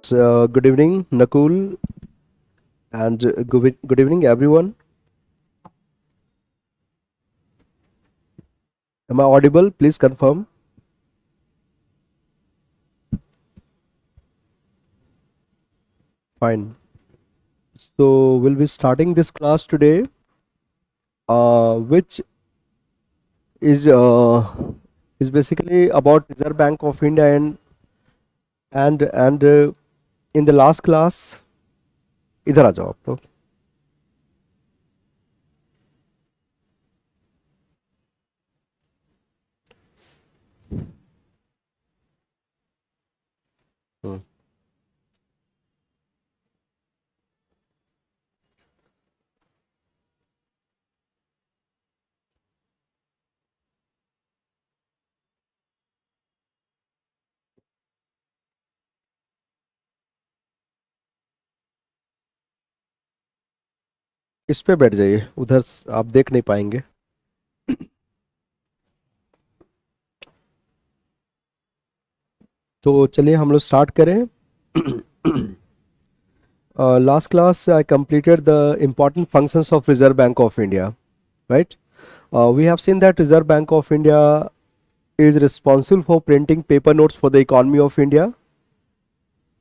So, good evening, Nakul, and good evening, everyone. Am I audible? Please confirm. Fine. So, we'll be starting this class today, which is uh, is basically about Reserve Bank of India and in the last class, इधर आ जाओ आप लोग. Hmm. इस पे बैठ जाइए, उधर आप देख नहीं पाएंगे. तो चलिए हम लोग स्टार्ट करें. Last class I completed the important functions of Reserve Bank of India, right? We have seen that Reserve Bank of India is responsible for printing paper notes for the economy of India.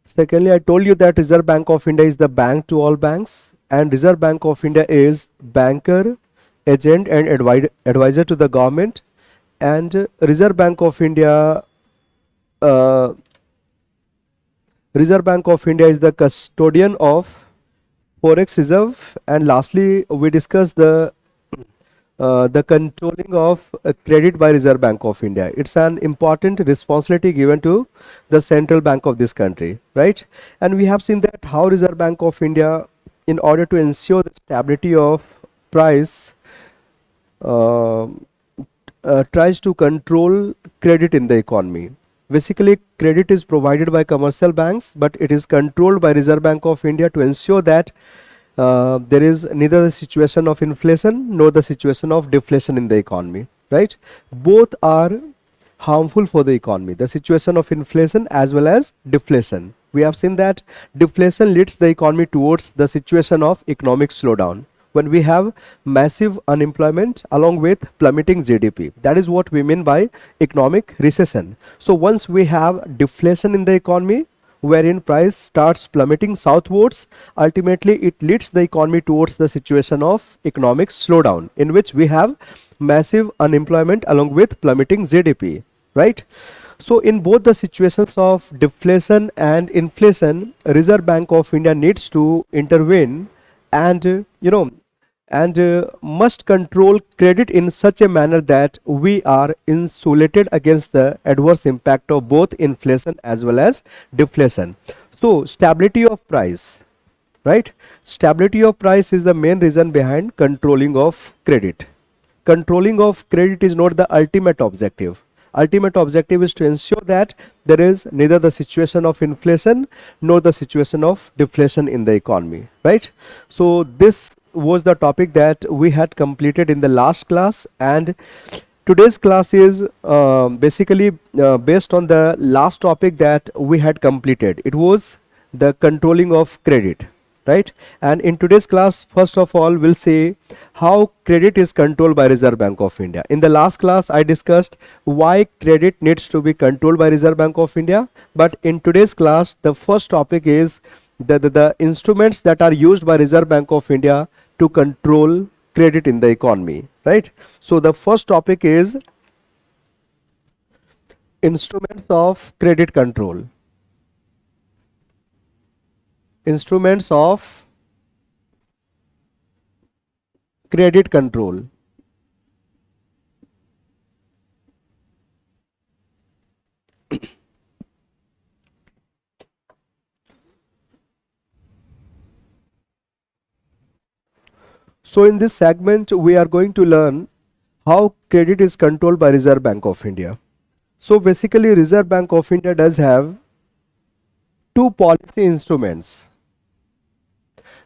Secondly, I told you that Reserve Bank of India is the bank to all banks, and Reserve Bank of India is banker, agent, and advisor to the government. And Reserve Bank of India, uh, Reserve Bank of India is the custodian of forex reserve. And lastly, we discussed the controlling of credit by Reserve Bank of India. It's an important responsibility given to the central bank of this country, right? And we have seen that how Reserve Bank of India, in order to ensure the stability of price, uh, tries to control credit in the economy. Basically, credit is provided by commercial banks, but it is controlled by Reserve Bank of India to ensure that there is neither the situation of inflation nor the situation of deflation in the economy, right? Both are harmful for the economy, the situation of inflation as well as deflation. We have seen that deflation leads the economy towards the situation of economic slowdown when we have massive unemployment along with plummeting GDP. That is what we mean by economic recession. So once we have deflation in the economy, wherein price starts plummeting southwards, ultimately it leads the economy towards the situation of economic slowdown, in which we have massive unemployment along with plummeting GDP, right? So in both the situations of deflation and inflation, Reserve Bank of India needs to intervene and must control credit in such a manner that we are insulated against the adverse impact of both inflation as well as deflation. So stability of price, right? Stability of price is the main reason behind controlling of credit. Controlling of credit is not the ultimate objective. Ultimate objective is to ensure that there is neither the situation of inflation nor the situation of deflation in the economy, right? So this was the topic that we had completed in the last class, and today's class is basically based on the last topic that we had completed. It was the controlling of credit, right? And in today's class, first of all, we'll see how credit is controlled by Reserve Bank of India. In the last class, I discussed why credit needs to be controlled by Reserve Bank of India. But in today's class, the first topic is the instruments that are used by Reserve Bank of India to control credit in the economy, right? So the first topic is instruments of credit control. Instruments of credit control. So in this segment, we are going to learn how credit is controlled by Reserve Bank of India. So basically, Reserve Bank of India does have two policy instruments.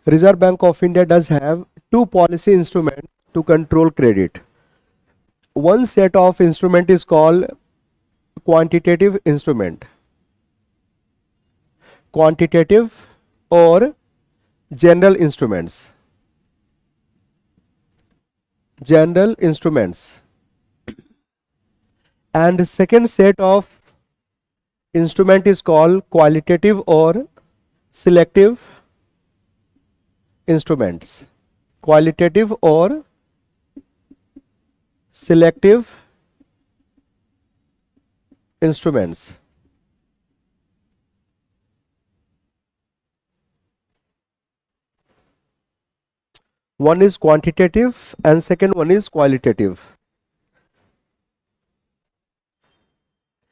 Reserve Bank of India does have two policy instruments to control credit. One set of instrument is called quantitative instrument. quantitative or general instruments. General instruments. And second set of instrument is called qualitative or selective instruments. Qualitative or selective instruments. One is quantitative and second one is qualitative.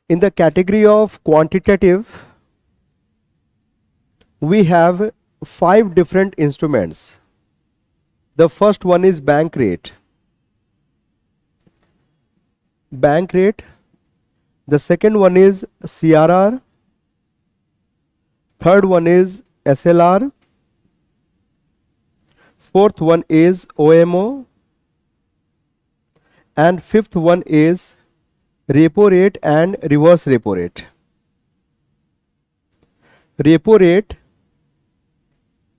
In the category of quantitative, we have 5 different instruments. The first one is bank rate. Bank rate. The second one is CRR. Third one is SLR. Fourth one is OMO. And fifth one is repo rate and reverse repo rate. Repo rate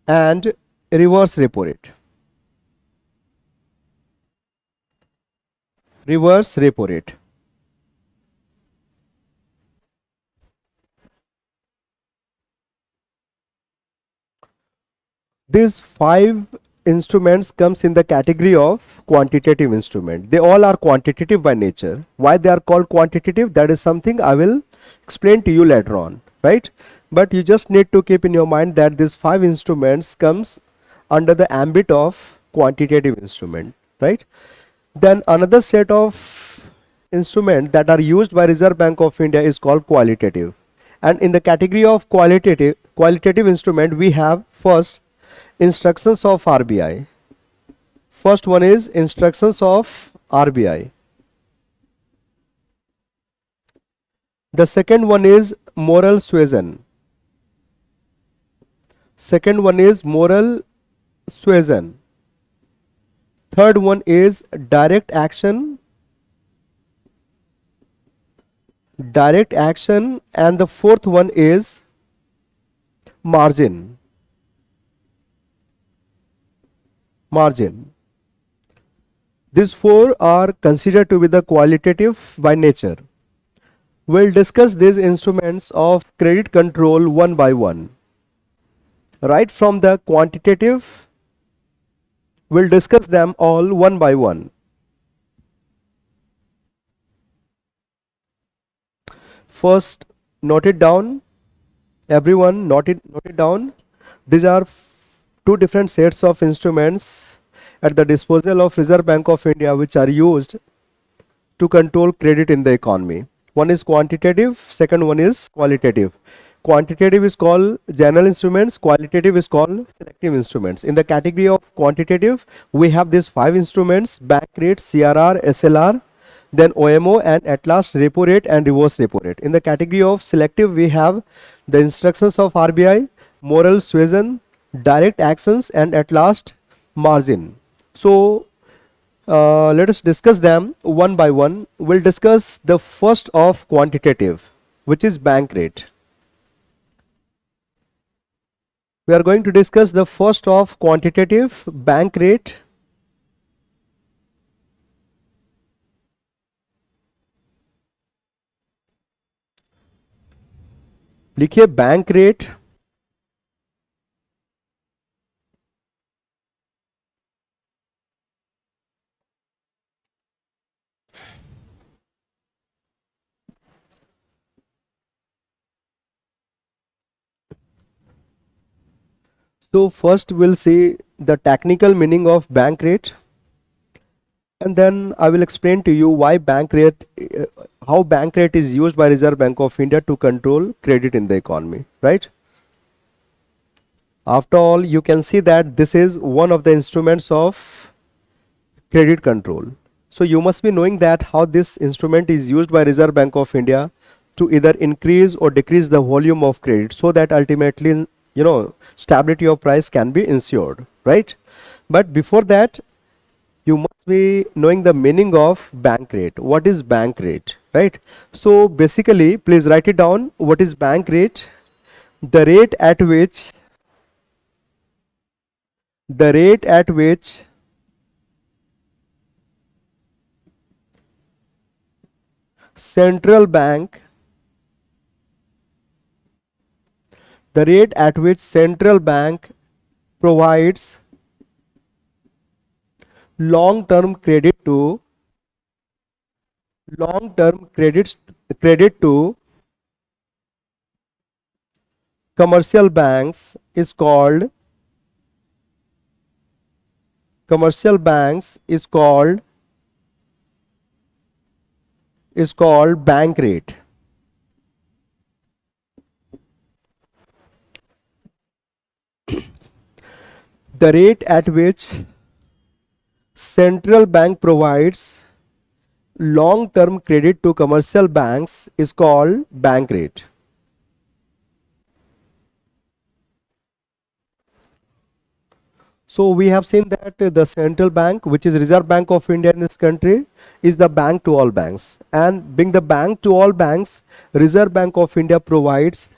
and reverse repo rate. Reverse repo rate. These 5 instruments comes in the category of quantitative instrument. They all are quantitative by nature. Why they are called quantitative, that is something I will explain to you later on, right? But you just need to keep in your mind that these 5 instruments comes under the ambit of quantitative instrument, right? Then another set of instruments that are used by Reserve Bank of India is called qualitative. And in the category of qualitative instrument, we have first instructions of RBI. First one is instructions of RBI. The second one is moral suasion. Second one is moral suasion. Third one is direct action. Direct action. And the fourth one is margin. Margin. These 4 are considered to be the qualitative by nature. We'll discuss these instruments of credit control one by one. Right from the quantitative, we'll discuss them all one by one. First, note it down. Everyone, note it down. These are 2 different sets of instruments at the disposal of Reserve Bank of India which are used to control credit in the economy. One is quantitative, second one is qualitative. Quantitative is called general instruments, qualitative is called selective instruments. In the category of quantitative, we have these 5 instruments: bank rate, CRR, SLR, then OMO, and at last repo rate and reverse repo rate. In the category of selective, we have the instructions of RBI, moral suasion, direct actions, and at last margin. So let us discuss them one by one. We'll discuss the first of quantitative, which is bank rate. We are going to discuss the first of quantitative, bank rate. लिखिए bank rate. So first we'll see the technical meaning of bank rate, and then I will explain to you why bank rate, how bank rate is used by Reserve Bank of India to control credit in the economy, right? After all, you can see that this is one of the instruments of credit control. So you must be knowing that how this instrument is used by Reserve Bank of India to either increase or decrease the volume of credit, so that ultimately, you know, stability of price can be ensured, right? But before that, you must be knowing the meaning of bank rate. What is bank rate, right? So basically, please write it down. What is bank rate? the rate at which the rate at which central bank the rate at which central bank provides long term credit to commercial banks is called bank rate. The rate at which central bank provides long term credit to commercial banks is called bank rate. So we have seen that the central bank, which is Reserve Bank of India in this country, is the bank to all banks, and being the bank to all banks, Reserve Bank of India provides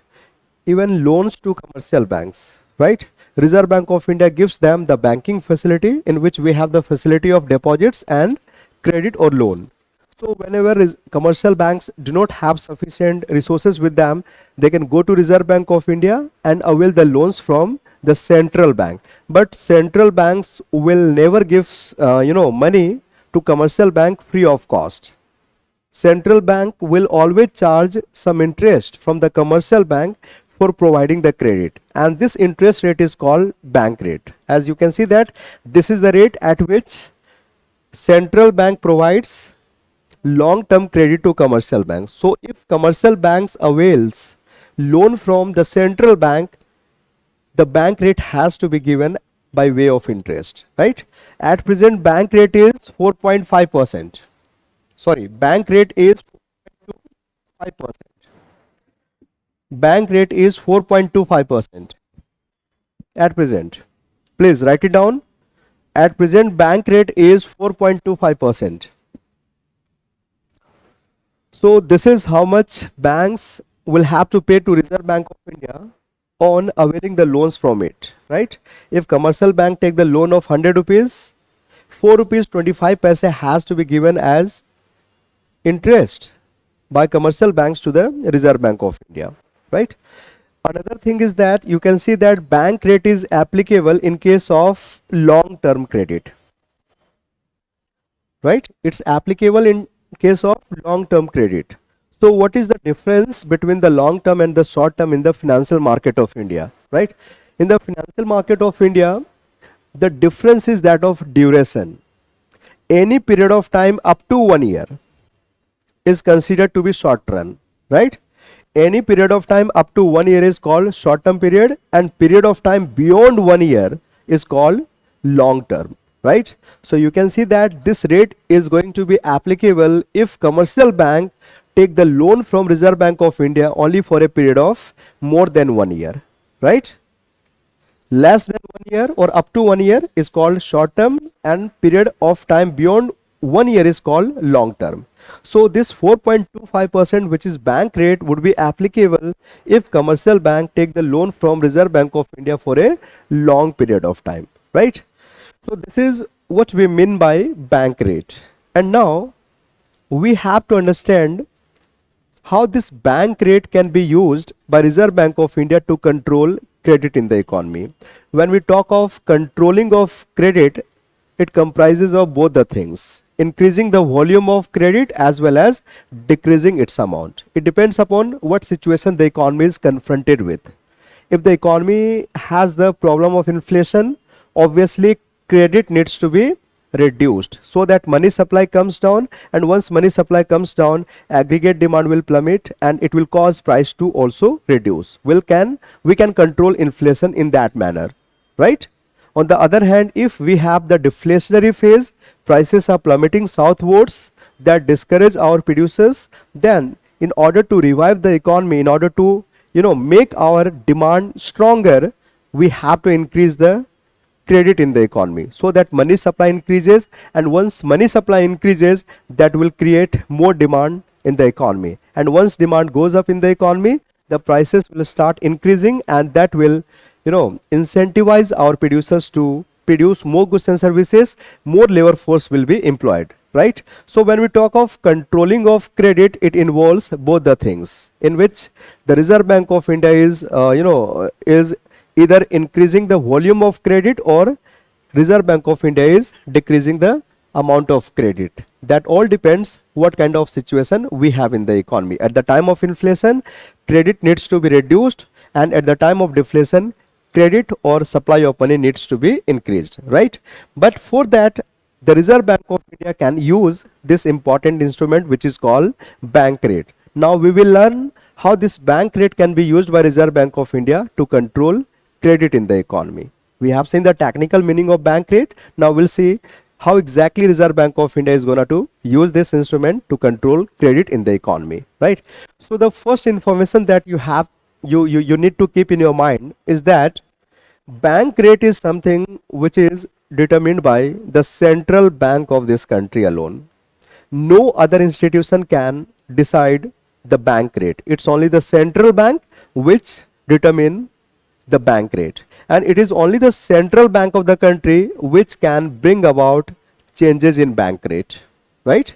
even loans to commercial banks, right? Reserve Bank of India gives them the banking facility, in which we have the facility of deposits and credit or loan. So whenever commercial banks do not have sufficient resources with them, they can go to Reserve Bank of India and avail the loans from the central bank. But central banks will never give money to commercial bank free of cost. Central bank will always charge some interest from the commercial bank for providing the credit, and this interest rate is called bank rate. As you can see that this is the rate at which central bank provides long term credit to commercial banks. So if commercial banks avails loan from the central bank, the bank rate has to be given by way of interest, right? At present bank rate is 4.5%. Sorry, bank rate is 4.25%. Bank rate is 4.25% at present. Please write it down. At present bank rate is 4.25%. So this is how much banks will have to pay to Reserve Bank of India on availing the loans from it, right? If commercial bank take the loan of 100 rupees, 4 rupees 25 paise has to be given as interest by commercial banks to the Reserve Bank of India, right? Another thing is that you can see that bank rate is applicable in case of long term credit, right? It's applicable in case of long term credit. So what is the difference between the long term and the short term in the financial market of India, right? In the financial market of India, the difference is that of duration. Any period of time up to 1 year is considered to be short term, right? Any period of time up to 1 year is called short term period, and period of time beyond 1 year is called long term, right? So you can see that this rate is going to be applicable if commercial bank take the loan from Reserve Bank of India only for a period of more than 1 year, right? Less than 1 year or up to 1 year is called short term, and period of time beyond 1 year is called long term. So this 4.25%, which is bank rate, would be applicable if commercial bank take the loan from Reserve Bank of India for a long period of time, right? So this is what we mean by bank rate. And now we have to understand how this bank rate can be used by Reserve Bank of India to control credit in the economy. When we talk of controlling of credit, it comprises of both the things: increasing the volume of credit as well as decreasing its amount. It depends upon what situation the economy is confronted with. If the economy has the problem of inflation, obviously credit needs to be reduced so that money supply comes down, and once money supply comes down, aggregate demand will plummet and it will cause price to also reduce. We can control inflation in that manner, right? On the other hand, if we have the deflationary phase, prices are plummeting southwards, that discourage our producers, then in order to revive the economy, in order to make our demand stronger, we have to increase the credit in the economy so that money supply increases, and once money supply increases, that will create more demand in the economy, and once demand goes up in the economy, the prices will start increasing, and that will, incentivize our producers to produce more goods and services. More labor force will be employed, right? So when we talk of controlling of credit, it involves both the things, in which the Reserve Bank of India is either increasing the volume of credit, or Reserve Bank of India is decreasing the amount of credit. That all depends what kind of situation we have in the economy. At the time of inflation, credit needs to be reduced, and at the time of deflation, credit or supply of money needs to be increased, right? But for that, the Reserve Bank of India can use this important instrument which is called bank rate. Now we will learn how this bank rate can be used by Reserve Bank of India to control credit in the economy. We have seen the technical meaning of bank rate. Now we'll see how exactly Reserve Bank of India is going to use this instrument to control credit in the economy, right? So the first information that you have, you need to keep in your mind is that bank rate is something which is determined by the central bank of this country alone. No other institution can decide the bank rate. It's only the central bank which determine the bank rate, and it is only the central bank of the country which can bring about changes in bank rate, right?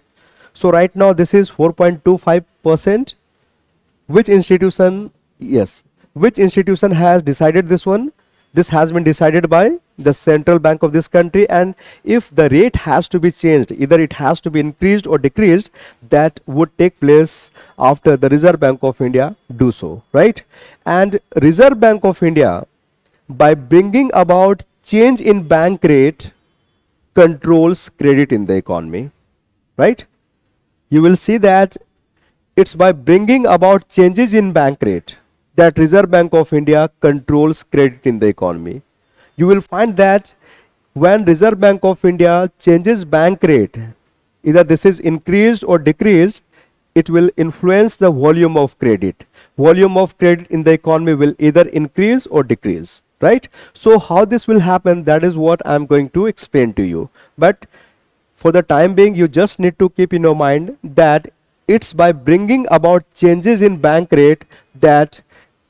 So right now this is 4.25%. Which institution, yes, which institution has decided this one? This has been decided by the central bank of this country, and if the rate has to be changed, either it has to be increased or decreased, that would take place after the Reserve Bank of India do so, right? And Reserve Bank of India, by bringing about change in bank rate, controls credit in the economy, right? You will see that it's by bringing about changes in bank rate that Reserve Bank of India controls credit in the economy. You will find that when Reserve Bank of India changes bank rate, either this is increased or decreased, it will influence the volume of credit. Volume of credit in the economy will either increase or decrease, right? So how this will happen, that is what I'm going to explain to you. But for the time being, you just need to keep in your mind that it's by bringing about changes in bank rate that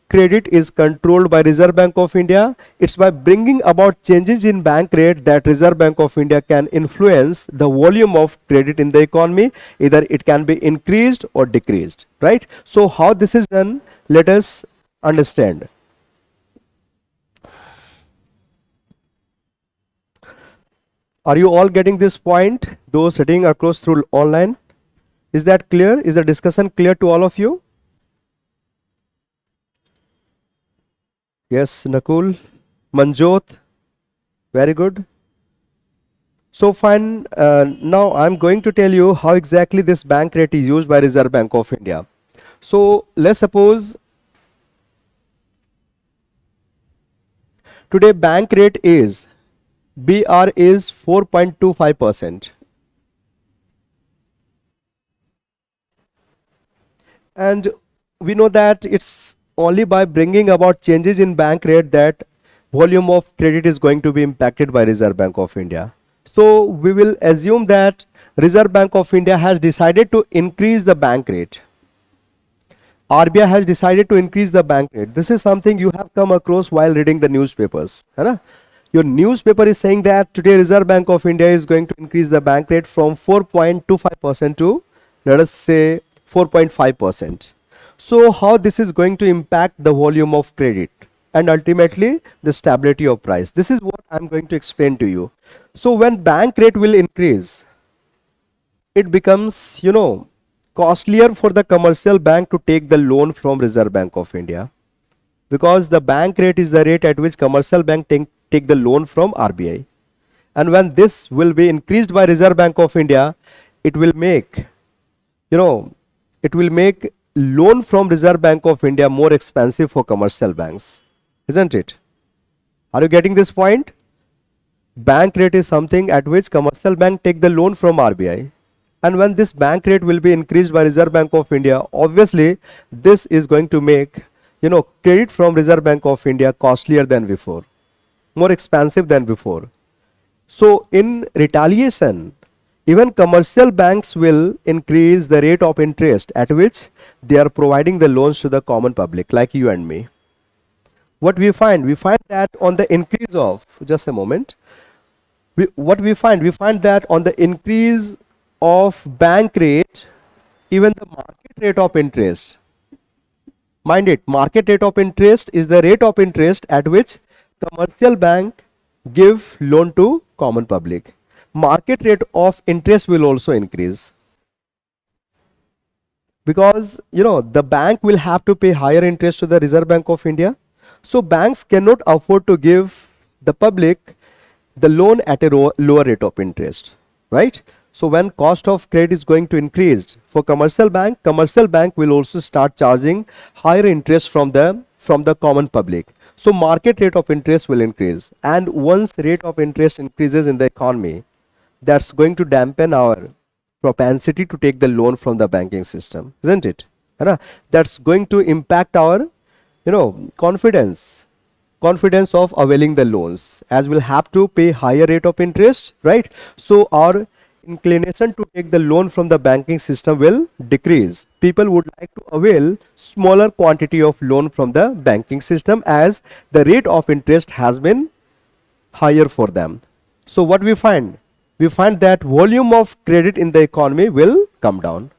credit is controlled by Reserve Bank of India. It's by bringing about changes in bank rate that Reserve Bank of India can influence the volume of credit in the economy. Either it can be increased or decreased, right? So how this is done, let us understand. Are you all getting this point, those sitting across through online? Is that clear? Is the discussion clear to all of you? Yes, Nakul, Manjot, very good. So fine, now I'm going to tell you how exactly this bank rate is used by Reserve Bank of India. So let's suppose today bank rate is, BR is 4.25%. And we know that it's only by bringing about changes in bank rate that volume of credit is going to be impacted by Reserve Bank of India. So we will assume that Reserve Bank of India has decided to increase the bank rate. RBI has decided to increase the bank rate. This is something you have come across while reading the newspapers. Right? Your newspaper is saying that today Reserve Bank of India is going to increase the bank rate from 4.25% to, let us say, 4.5%. So how this is going to impact the volume of credit and ultimately the stability of price? This is what I'm going to explain to you. So when bank rate will increase, it becomes, costlier for the commercial bank to take the loan from Reserve Bank of India, because the bank rate is the rate at which commercial bank take the loan from RBI. And when this will be increased by Reserve Bank of India, it will make, loan from Reserve Bank of India more expensive for commercial banks, isn't it? Are you getting this point? Bank rate is something at which commercial bank take the loan from RBI, and when this bank rate will be increased by Reserve Bank of India, obviously this is going to make, credit from Reserve Bank of India costlier than before, more expensive than before. So in retaliation, Even commercial banks will increase the rate of interest at which they are providing the loans to the common public like you and me. What we find? We find that on the increase of, just a moment, we find that on the increase of bank rate, even the market rate of interest, mind it, market rate of interest is the rate of interest at which commercial bank give loan to common public. Market rate of interest will also increase, because the bank will have to pay higher interest to the Reserve Bank of India. So banks cannot afford to give the public the loan at a lower rate of interest, right? So when cost of credit is going to increase for commercial bank will also start charging higher interest from the common public. So market rate of interest will increase, and once rate of interest increases in the economy, that's going to dampen our propensity to take the loan from the banking system, isn't it? है ना? That's going to impact our confidence of availing the loans, as we'll have to pay higher rate of interest, right? So our inclination to take the loan from the banking system will decrease. People would like to avail smaller quantity of loan from the banking system as the rate of interest has been higher for them. So what we find? We find that volume of credit in the economy will come down.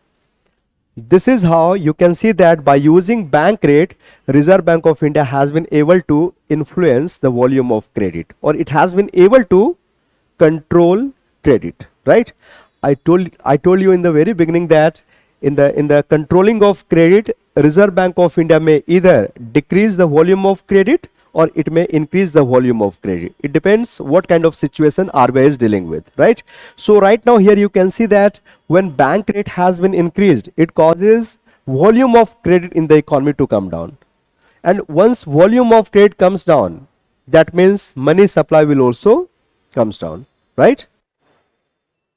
This is how you can see that by using bank rate, Reserve Bank of India has been able to influence the volume of credit, or it has been able to control credit, right? I told you in the very beginning that in the controlling of credit, Reserve Bank of India may either decrease the volume of credit or it may increase the volume of credit. It depends what kind of situation RBI is dealing with, right? So right now here you can see that when bank rate has been increased, it causes volume of credit in the economy to come down. And once volume of credit comes down, that means money supply will also comes down, right?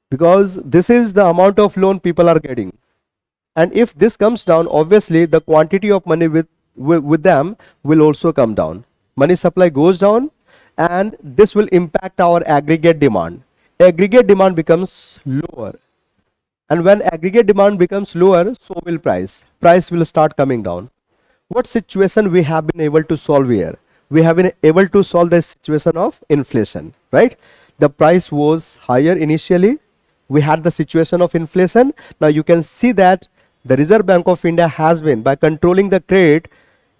Because this is the amount of loan people are getting. And if this comes down, obviously the quantity of money with them will also come down. Money supply goes down, and this will impact our aggregate demand. Aggregate demand becomes lower, and when aggregate demand becomes lower, so will price will start coming down. What situation we have been able to solve here? We have been able to solve the situation of inflation, right? The price was higher initially, we had the situation of inflation. Now you can see that the Reserve Bank of India has been, by controlling the credit,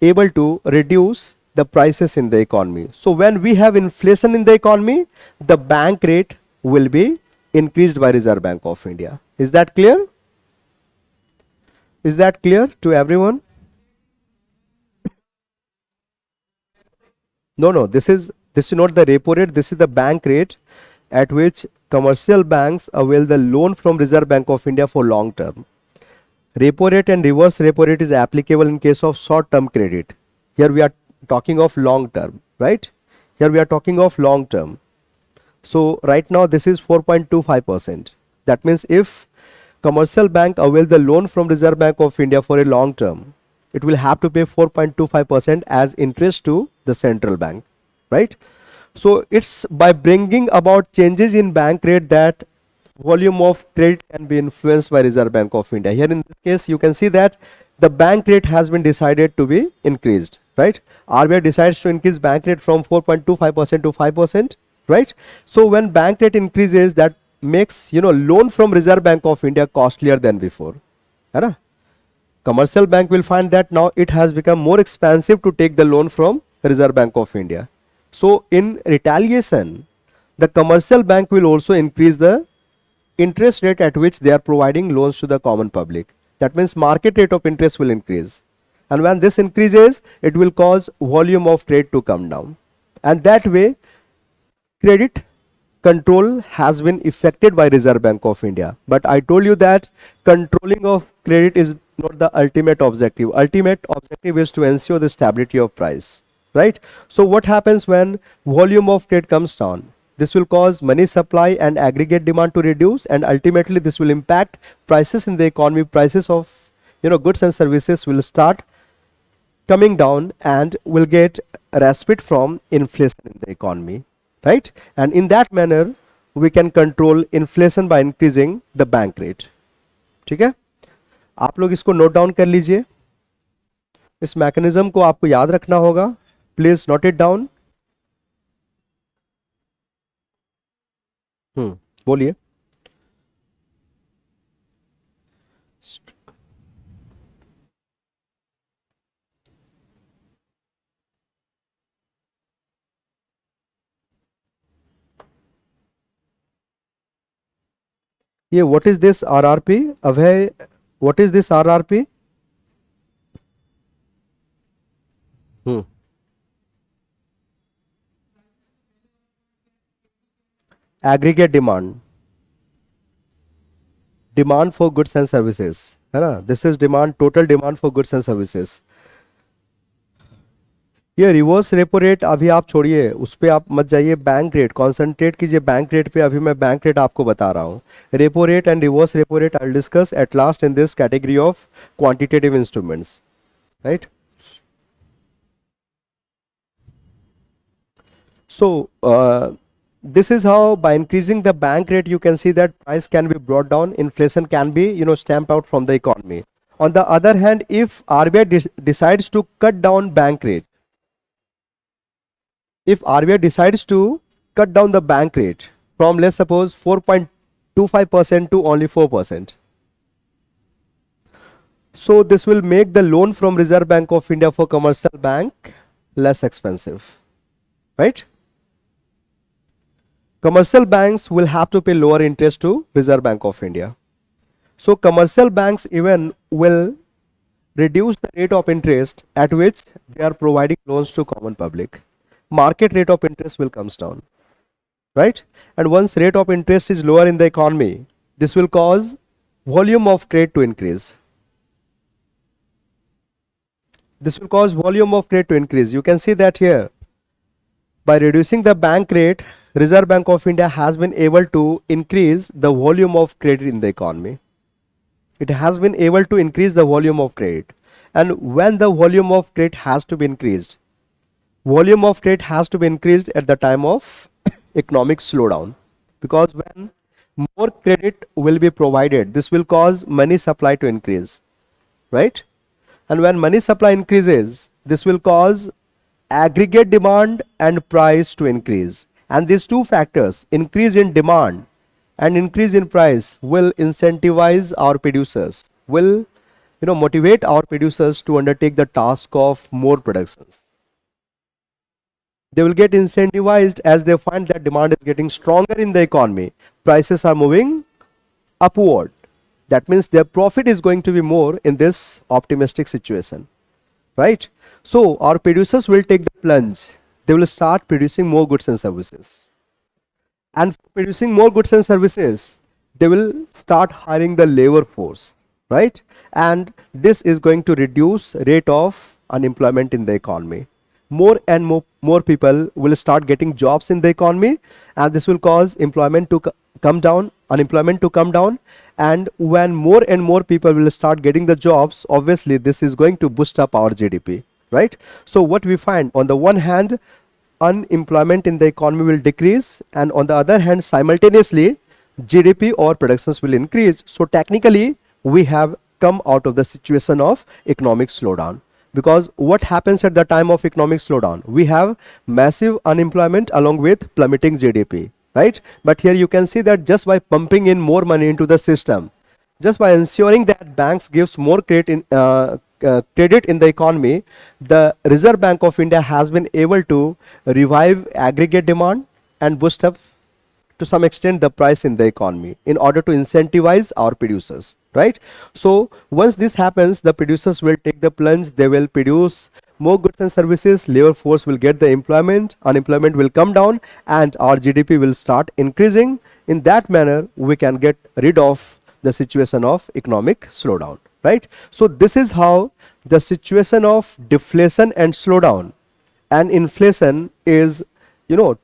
able to reduce the prices in the economy. So when we have inflation in the economy, the bank rate will be increased by Reserve Bank of India. Is that clear? Is that clear to everyone? No, this is not the repo rate, this is the bank rate at which commercial banks avail the loan from Reserve Bank of India for long term. Repo rate and reverse repo rate is applicable in case of short term credit. Here we are talking of long term, right? Here we are talking of long term. So right now this is 4.25%. That means if commercial bank avail the loan from Reserve Bank of India for a long term, it will have to pay 4.25% as interest to the central bank, right? So it's by bringing about changes in bank rate that volume of credit can be influenced by Reserve Bank of India. Here in this case you can see that the bank rate has been decided to be increased, right? RBI decides to increase bank rate from 4.25% to 5%, right? So when bank rate increases, that makes loan from Reserve Bank of India costlier than before. Right? Commercial bank will find that now it has become more expensive to take the loan from Reserve Bank of India. So in retaliation, the commercial bank will also increase the interest rate at which they are providing loans to the common public. That means market rate of interest will increase, and when this increases, it will cause volume of trade to come down, and that way credit control has been effected by Reserve Bank of India. But I told you that controlling of credit is not the ultimate objective. Ultimate objective is to ensure the stability of price, right? So what happens when volume of trade comes down? This will cause money supply and aggregate demand to reduce, and ultimately this will impact prices in the economy. Prices of goods and services will start coming down and will get respite from inflation in the economy, right? And in that manner, we can control inflation by increasing the bank rate. ठीक है, आप लोग इसको note down कर लीजिए, इस mechanism को आपको याद रखना होगा, प्लीज नोट इट डाउन. बोलिए. ये what is this RRP Abhay, what is this RRP? Aggregate demand, demand for goods and services, है ना. This is demand, total demand for goods and services. ये रिवर्स रेपो रेट अभी आप छोड़िए, उस पर आप मत जाइए. बैंक रेट कॉन्सेंट्रेट कीजिए, बैंक रेट पे. अभी मैं बैंक रेट आपको बता रहा हूँ. Repo rate and reverse repo rate I will discuss at last in this category of quantitative instruments, right. So this is how by increasing the bank rate you can see that price can be brought down, inflation can be stamped out from the economy. On the other hand, if RBI decides to cut down bank rate, if RBI decides to cut down the bank rate from, let's suppose, 4.25% to only 4%, so this will make the loan from Reserve Bank of India for commercial bank less expensive, right? Commercial banks will have to pay lower interest to Reserve Bank of India. So commercial banks even will reduce the rate of interest at which they are providing loans to common public. Market rate of interest will comes down, right? And once rate of interest is lower in the economy, this will cause volume of credit to increase. This will cause volume of credit to increase. You can see that here. By reducing the bank rate, Reserve Bank of India has been able to increase the volume of credit in the economy. It has been able to increase the volume of credit. And when the volume of credit has to be increased, volume of credit has to be increased at the time of economic slowdown. Because when more credit will be provided, this will cause money supply to increase, right? And when money supply increases, this will cause aggregate demand and price to increase. And these two factors, increase in demand and increase in price, will incentivize our producers, will motivate our producers to undertake the task of more productions. They will get incentivized as they find that demand is getting stronger in the economy, prices are moving upward. That means their profit is going to be more in this optimistic situation, right? So our producers will take the plunge. They will start producing more goods and services. And for producing more goods and services, they will start hiring the labor force, right? And this is going to reduce rate of unemployment in the economy. More and more people will start getting jobs in the economy, and this will cause employment to come down, unemployment to come down. And when more and more people will start getting the jobs, obviously this is going to boost up our GDP, right? So what we find, on the one hand, unemployment in the economy will decrease, and on the other hand, simultaneously GDP or productions will increase. So technically we have come out of the situation of economic slowdown. Because what happens at the time of economic slowdown? We have massive unemployment along with plummeting GDP, right? But here you can see that just by pumping in more money into the system, just by ensuring that banks gives more credit in the economy, the Reserve Bank of India has been able to revive aggregate demand and boost up to some extent the price in the economy in order to incentivize our producers, right? So once this happens, the producers will take the plunge, they will produce more goods and services, labor force will get the employment, unemployment will come down, and our GDP will start increasing. In that manner, we can get rid of the situation of economic slowdown, right? So this is how the situation of deflation and slowdown and inflation is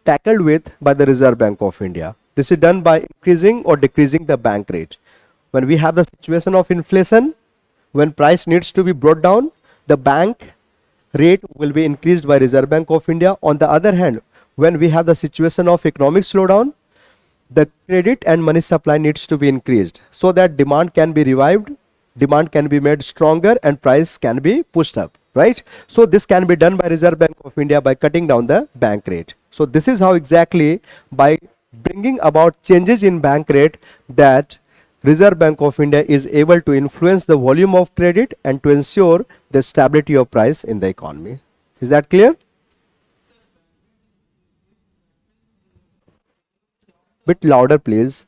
tackled with by the Reserve Bank of India. This is done by increasing or decreasing the bank rate. When we have the situation of inflation, when price needs to be brought down, the bank rate will be increased by Reserve Bank of India. On the other hand, when we have the situation of economic slowdown, the credit and money supply needs to be increased so that demand can be revived, demand can be made stronger, and price can be pushed up, right? So this can be done by Reserve Bank of India by cutting down the bank rate. So this is how exactly, by bringing about changes in bank rate, that Reserve Bank of India is able to influence the volume of credit and to ensure the stability of price in the economy. Is that clear? Bit louder, please.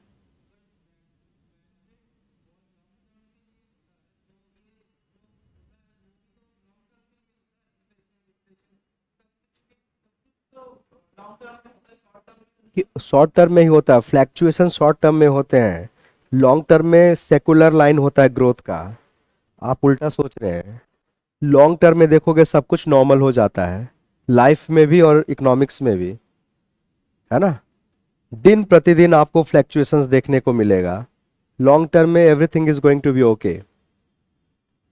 Short term में ही होता है, fluctuation short term में होते हैं, long term में secular line होता है growth का। आप उल्टा सोच रहे हैं। लॉन्ग टर्म में देखोगे सब कुछ नॉर्मल हो जाता है, लाइफ में भी और इकोनॉमिक्स में भी, है ना। दिन प्रतिदिन आपको फ्लैक्चुएशंस देखने को मिलेगा। लॉन्ग टर्म में everything is going to be okay,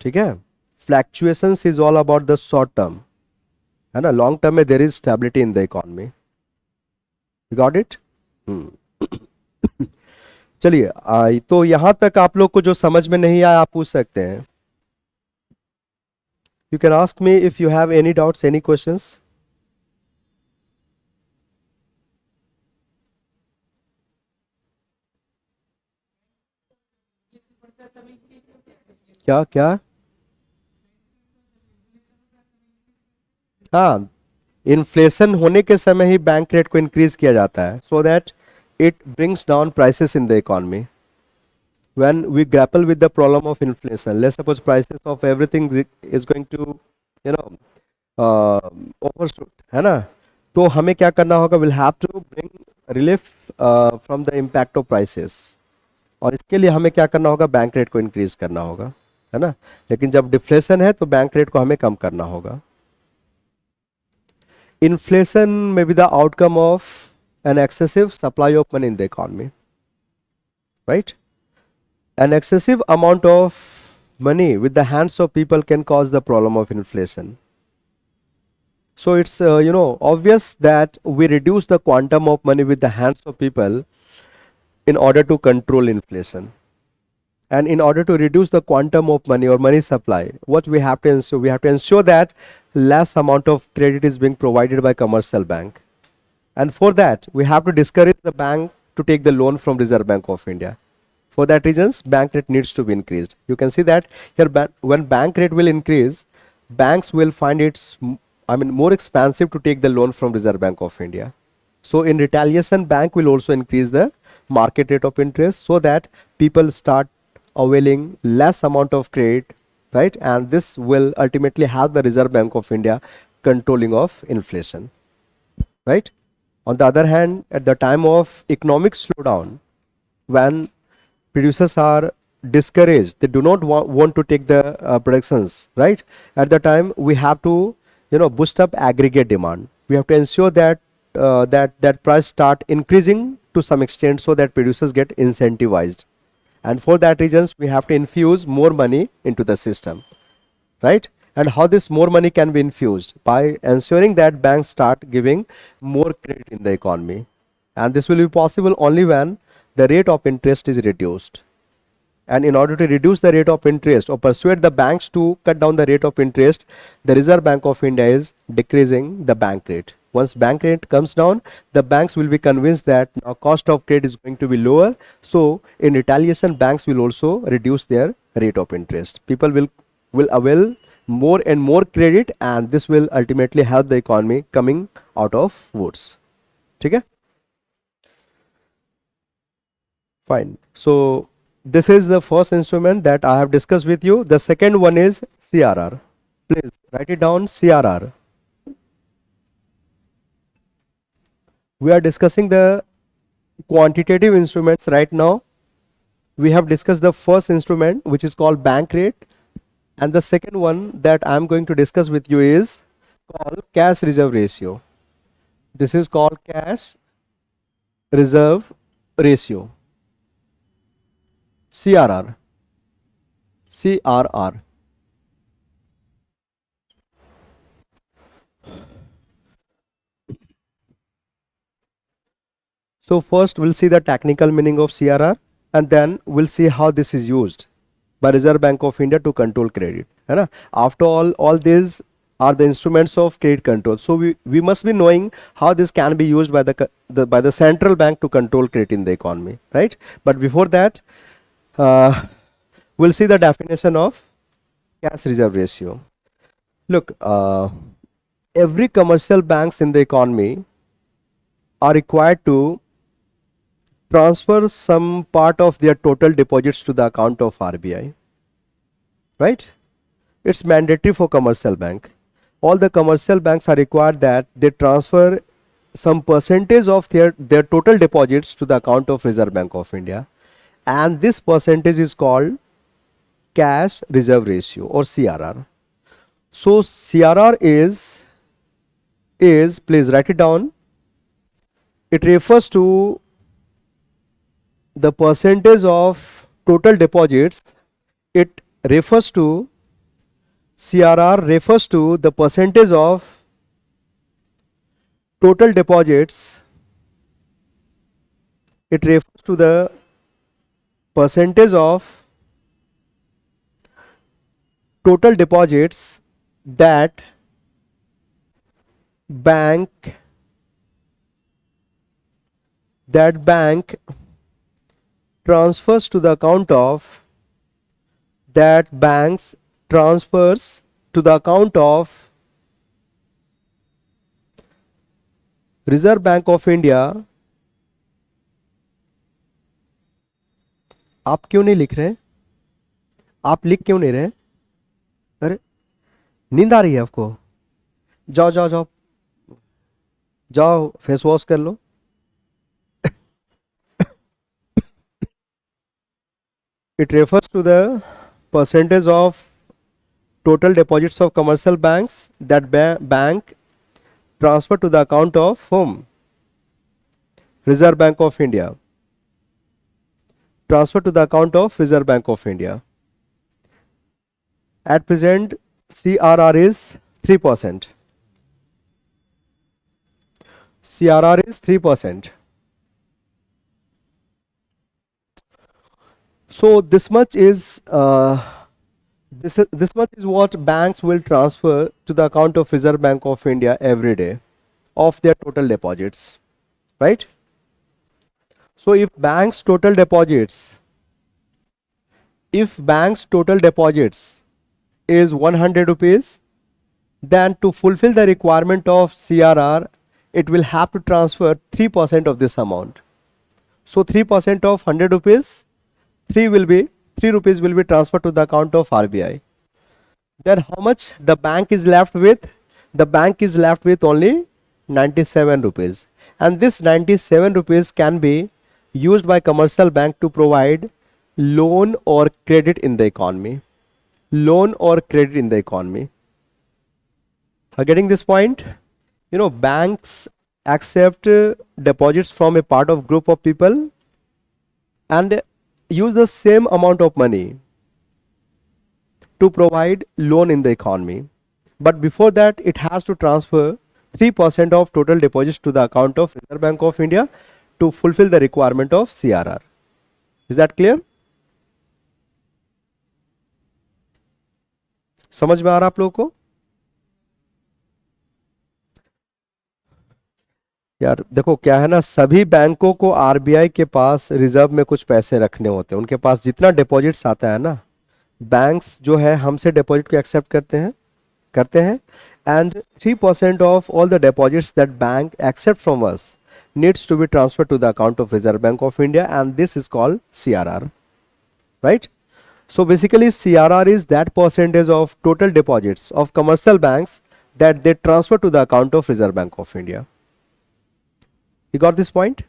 ठीक है। Fluctuations is all about the short term, है ना। लॉन्ग टर्म में there is stability in the economy. Got it. चलिए, तो यहां तक आप लोग को जो समझ में नहीं आया आप पूछ सकते हैं। You can ask me if you have any doubts, any questions. क्या क्या? हाँ, इन्फ्लेशन होने के समय ही बैंक रेट को इंक्रीज किया जाता है so that it brings down prices in the economy. when we grapple with the problem of inflation, let's suppose prices of everything is going to, you know, overshoot, है ना। तो हमें क्या करना होगा? Will have to bring relief from the impact of prices, और इसके लिए हमें क्या करना होगा? बैंक रेट को इंक्रीज करना होगा, है ना। लेकिन जब डिफ्लेशन है तो बैंक रेट को हमें कम करना होगा। इन्फ्लेशन में be the outcome of an excessive supply of money in the economy, right? An excessive amount of money with the hands of people can cause the problem of inflation. So it's obvious that we reduce the quantum of money with the hands of people in order to control inflation. And in order to reduce the quantum of money or money supply, what we have to ensure? We have to ensure that less amount of credit is being provided by commercial bank. And for that, we have to discourage the bank to take the loan from Reserve Bank of India. For that reasons, bank rate needs to be increased. You can see that here, when bank rate will increase, banks will find it's, more expensive to take the loan from Reserve Bank of India. So in retaliation, bank will also increase the market rate of interest so that people start availing less amount of credit, right? And this will ultimately help the Reserve Bank of India controlling of inflation, right? On the other hand, at the time of economic slowdown, when producers are discouraged, they do not want to take the productions, right? At the time, we have to, boost up aggregate demand. We have to ensure that that price start increasing to some extent so that producers get incentivized. And for that reasons, we have to infuse more money into the system, right? And how this more money can be infused? By ensuring that banks start giving more credit in the economy. And this will be possible only when the rate of interest is reduced. And in order to reduce the rate of interest or persuade the banks to cut down the rate of interest, the Reserve Bank of India is decreasing the bank rate. Once bank rate comes down, the banks will be convinced that now cost of credit is going to be lower. So in retaliation, banks will also reduce their rate of interest. People will avail more and more credit, and this will ultimately help the economy coming out of woods. Okay? Fine. So this is the first instrument that I have discussed with you. The second one is CRR. Please write it down, CRR. We are discussing the quantitative instruments right now. We have discussed the first instrument, which is called bank rate. And the second one that I am going to discuss with you is called cash reserve ratio. This is called cash reserve ratio. CRR. CRR. So first we'll see the technical meaning of CRR, and then we'll see how this is used by Reserve Bank of India to control credit, है ना? After all these are the instruments of credit control. So we must be knowing how this can be used by the central bank to control credit in the economy, right? But before that, we'll see the definition of cash reserve ratio. Look, every commercial banks in the economy are required to transfer some part of their total deposits to the account of RBI, right? It's mandatory for commercial bank. All the commercial banks are required that they transfer some percentage of their total deposits to the account of Reserve Bank of India, and this percentage is called cash reserve ratio or CRR. So CRR is please write it down. It refers to the percentage of total deposits. It refers to CRR refers to the percentage of total deposits. It refers to the percentage of total deposits that bank transfers to the account of Reserve Bank of India. आप क्यों नहीं लिख रहे? आप लिख क्यों नहीं रहे? अरे नींद आ रही है आपको? जाओ जाओ जाओ जाओ, फेस वॉश कर लो. It refers to the percentage of total deposits of commercial banks that bank transfer to the account of whom? Reserve Bank of India. Transfer to the account of Reserve Bank of India. At present, CRR is 3%. CRR is 3%. So this much is this much is what banks will transfer to the account of Reserve Bank of India every day of their total deposits, right? So if banks total deposits is 100 rupees, then to fulfill the requirement of CRR, it will have to transfer 3% of this amount. So 3% of 100 rupees, 3 rupees will be transferred to the account of RBI. Then how much the bank is left with? The bank is left with only 97 rupees. And this 97 rupees can be used by commercial bank to provide loan or credit in the economy. Loan or credit in the economy. Are getting this point? You know, banks accept deposits from a part of group of people and use the same amount of money to provide loan in the economy. But before that, it has to transfer 3% of total deposits to the account of Reserve Bank of India to fulfill the requirement of CRR. Is that clear? समझ में आ रहा आप लोगों को? यार देखो क्या है ना, सभी बैंकों को आरबीआई के पास रिजर्व में कुछ पैसे रखने होते हैं. उनके पास जितना डिपॉजिट्स आता है ना, बैंक्स जो है हमसे डिपॉजिट को एक्सेप्ट करते हैं and 3% of all the deposits that bank accept from us needs to be transfer to the account of Reserve bank of India and this is called CRR, right? So basically CRR is that percentage of total deposits of commercial banks that they transfer to the account of Reserve Bank of India. You got this point?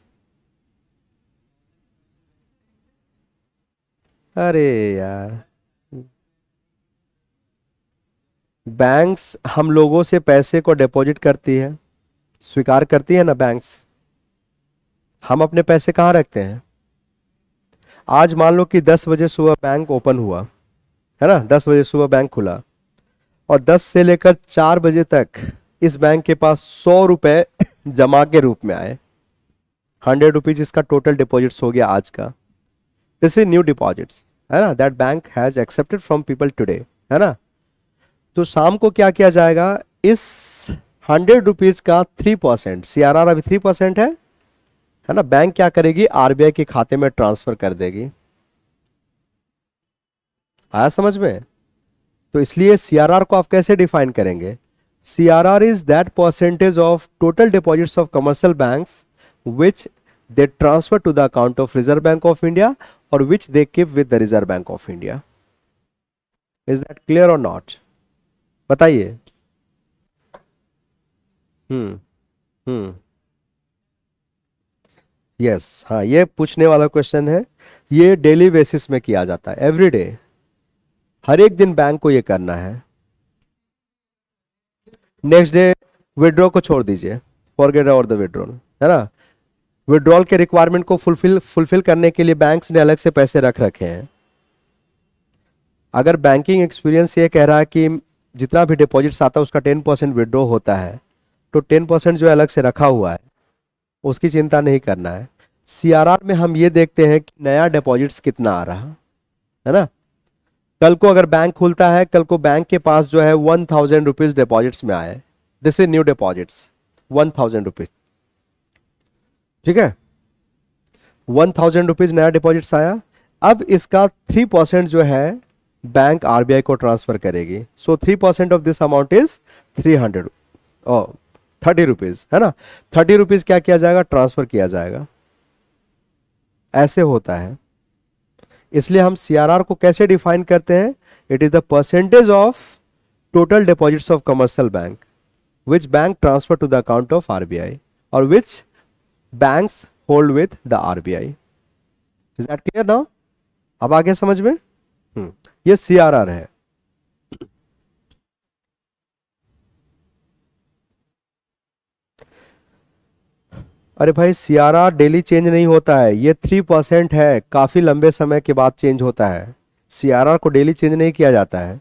अरे यार, banks हम लोगों से पैसे को deposit करती है, स्वीकार करती है ना बैंक्स. हम अपने पैसे कहाँ रखते हैं? आज मान लो कि 10 बजे सुबह बैंक ओपन हुआ है ना, 10 बजे सुबह बैंक खुला और 10 से लेकर 4 बजे तक इस बैंक के पास 100 रुपए जमा के रूप में आए. 100 रुपीज इसका टोटल डिपॉजिट्स हो गया आज का। दिस इज न्यू डिपॉजिट्स, है ना, that bank has accepted from people today, है ना। तो शाम को क्या किया जाएगा, इस 100 रुपीज का 3%, CRR अभी 3% है ना, बैंक क्या करेगी, RBI के खाते में ट्रांसफर कर देगी। आया समझ में? तो इसलिए CRR को आप कैसे डिफाइन करेंगे, CRR is that percentage of total deposits of commercial banks which they transfer to the account of Reserve Bank of India or which they keep with the Reserve Bank of India. Is that clear or not? बताइए। हम्म हम्म yes, हाँ, ये पूछने वाला question है। ये daily basis में किया जाता है, एवरी डे, हर एक दिन बैंक को ये करना है। नेक्स्ट डे विड्रॉ को छोड़ दीजिए, फॉरगेट अबाउट द विड्रॉल, है ना। विड्रॉल के रिक्वायरमेंट को फुलफिल करने के लिए बैंक्स ने अलग से पैसे रख रखे हैं। अगर बैंकिंग एक्सपीरियंस ये कह रहा है कि जितना भी डिपॉजिट्स आता है उसका 10% विड्रॉ होता है, तो 10% जो है अलग से रखा हुआ है, उसकी चिंता नहीं करना है। CRR में हम ये देखते हैं कि नया डिपॉजिट्स कितना आ रहा है ना। कल को अगर बैंक खुलता है, कल को बैंक के पास जो है 1000 रुपीज डिपॉजिट्स में आए, this is new deposits, 1000 rupees, ठीक है, 1000 रुपीज नया डिपॉजिट्स आया। अब इसका 3% जो है बैंक RBI को ट्रांसफर करेगी। सो 3% ऑफ दिस अमाउंट इज 300 और 30 रुपीज, है ना। 30 रुपीज क्या किया जाएगा, ट्रांसफर किया जाएगा। ऐसे होता है। इसलिए हम CRR को कैसे डिफाइन करते हैं, it is the percentage of total deposits of commercial bank which bank transfer to the account of RBI और which banks hold with the RBI। Is that clear now? अब आगे समझ में? ये CRR है। अरे भाई, CRR डेली चेंज नहीं होता है, ये 3% है, काफी लंबे समय के बाद चेंज होता है। CRR को डेली चेंज नहीं किया जाता है।